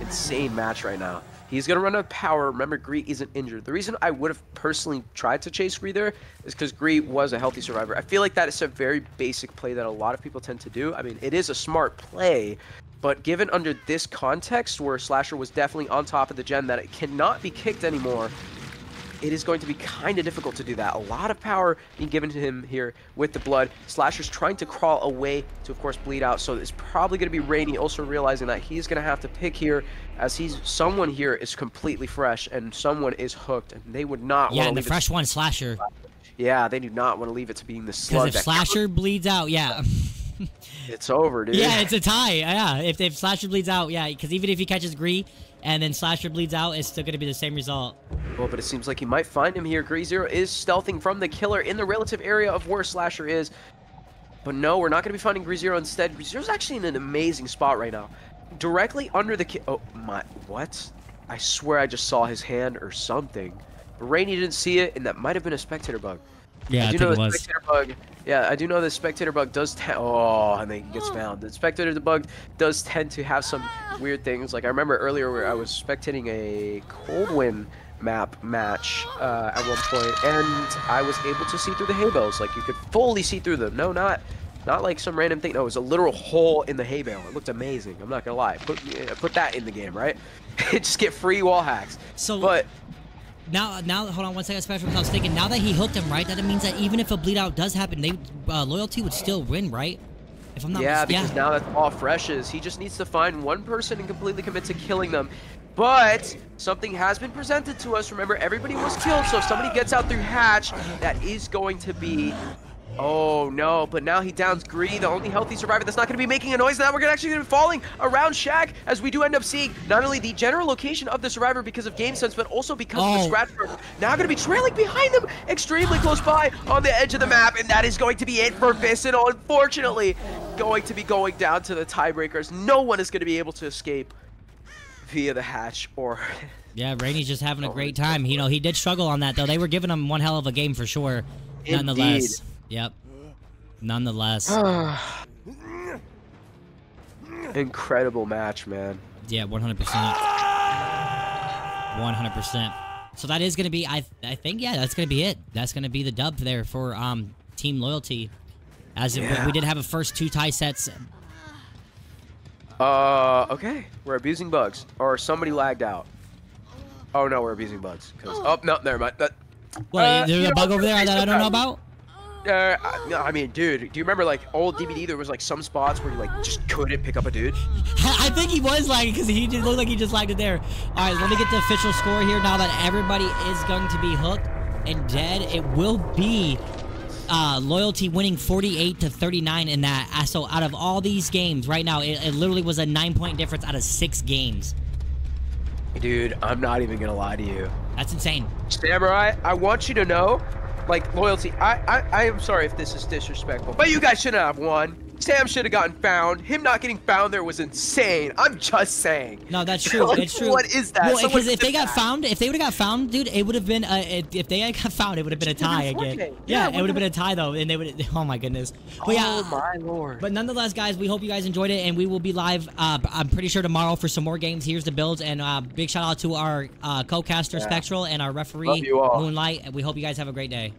insane match right now. He's gonna run out of power. Remember, Gree isn't injured. The reason I would have personally tried to chase Gree there is because Gree was a healthy survivor. I feel like that is a very basic play that a lot of people tend to do. I mean, it is a smart play, but given under this context where Slasher was definitely on top of the gen that it cannot be kicked anymore, it is going to be kind of difficult to do that. A lot of power being given to him here with the blood. Slasher's trying to crawl away to, of course, bleed out. So it's probably going to be Rainy also realizing that he's going to have to pick here as someone here is completely fresh and someone is hooked. And they would not want to leave and the fresh one, Slasher. Yeah, they do not want to leave it to being the slug. Because if Slasher bleeds out, yeah. It's over, dude. Yeah, it's a tie. Yeah, if Slasher bleeds out, yeah, because even if he catches Gree and then Slasher bleeds out, it's still going to be the same result. Well, but it seems like he might find him here. GreeZero is stealthing from the killer in the relative area of where Slasher is. But no, we're not going to be finding GreeZero instead. GreeZero's actually in an amazing spot right now. Directly under the oh, my, what? I swear I just saw his hand or something. But Rainy didn't see it, and that might have been a spectator bug. Yeah, I think it was. Spectator bug. Yeah, I do know the spectator bug does and then he gets found. The spectator bug does tend to have some weird things. Like I remember earlier where I was spectating a Coldwind map match at one point, and I was able to see through the hay bales. Like you could fully see through them. No, not like some random thing. No, it was a literal hole in the hay bale. It looked amazing. I'm not gonna lie. Put that in the game, right? Just get free wall hacks. So, but. Now, hold on one second, Special, because I was thinking, now that he hooked him, right, that it means that even if a bleed out does happen, they Loyalty would still win, right? If I'm not because now that's all freshes. He just needs to find one person and completely commit to killing them. But something has been presented to us. Remember, everybody was killed, so if somebody gets out through hatch, that is going to be... Oh no, but now he downs Gree, the only healthy survivor that's not going to be making a noise. Now we're actually going to be falling around Shaq as we do end up seeing not only the general location of the survivor because of game sense, but also because of the scratch mark. Now going to be trailing behind them extremely close by on the edge of the map, and that is going to be it for Vicinal. Unfortunately, going to be going down to the tiebreakers. No one is going to be able to escape via the hatch or... Yeah, Rainy's just having a great time. You know, he did struggle on that, though. They were giving him one hell of a game for sure, nonetheless. Yep. Nonetheless. Incredible match, man. Yeah, 100%. 100%. So that is going to be, I think, yeah, that's going to be it. That's going to be the dub there for Team Loyalty. As we did have a first 2 tie sets. Okay. We're abusing bugs. Or somebody lagged out. Oh, no, we're abusing bugs. Oh, no, never mind. Well, there's a bug over there that I don't know about? I mean, dude, do you remember, like, old DBD, there was, like, some spots where you, like, just couldn't pick up a dude? I think he was lagging because he looked like he just lagged it there. All right, let me get the official score here now that everybody is going to be hooked and dead. It will be Loyalty winning 48-39 in that. So out of all these games right now, it literally was a 9-point difference out of 6 games. Dude, I'm not even going to lie to you. That's insane. Samurai, I want you to know, like, Loyalty, I am sorry if this is disrespectful, but you guys shouldn't have won. Sam should have gotten found. Him not getting found there was insane. I'm just saying. No, that's true. Like, it's true. What is that? Well, because if they got found, if they would have got found, dude, it would have been if they had got found, it would have been a tie again. Yeah, it would have been a tie though, and they would. Oh my goodness. But yeah, oh my lord. But nonetheless, guys, we hope you guys enjoyed it, and we will be live. I'm pretty sure tomorrow for some more games. Here's the builds, and big shout out to our co-caster Spectral and our referee Moonlight. And we hope you guys have a great day.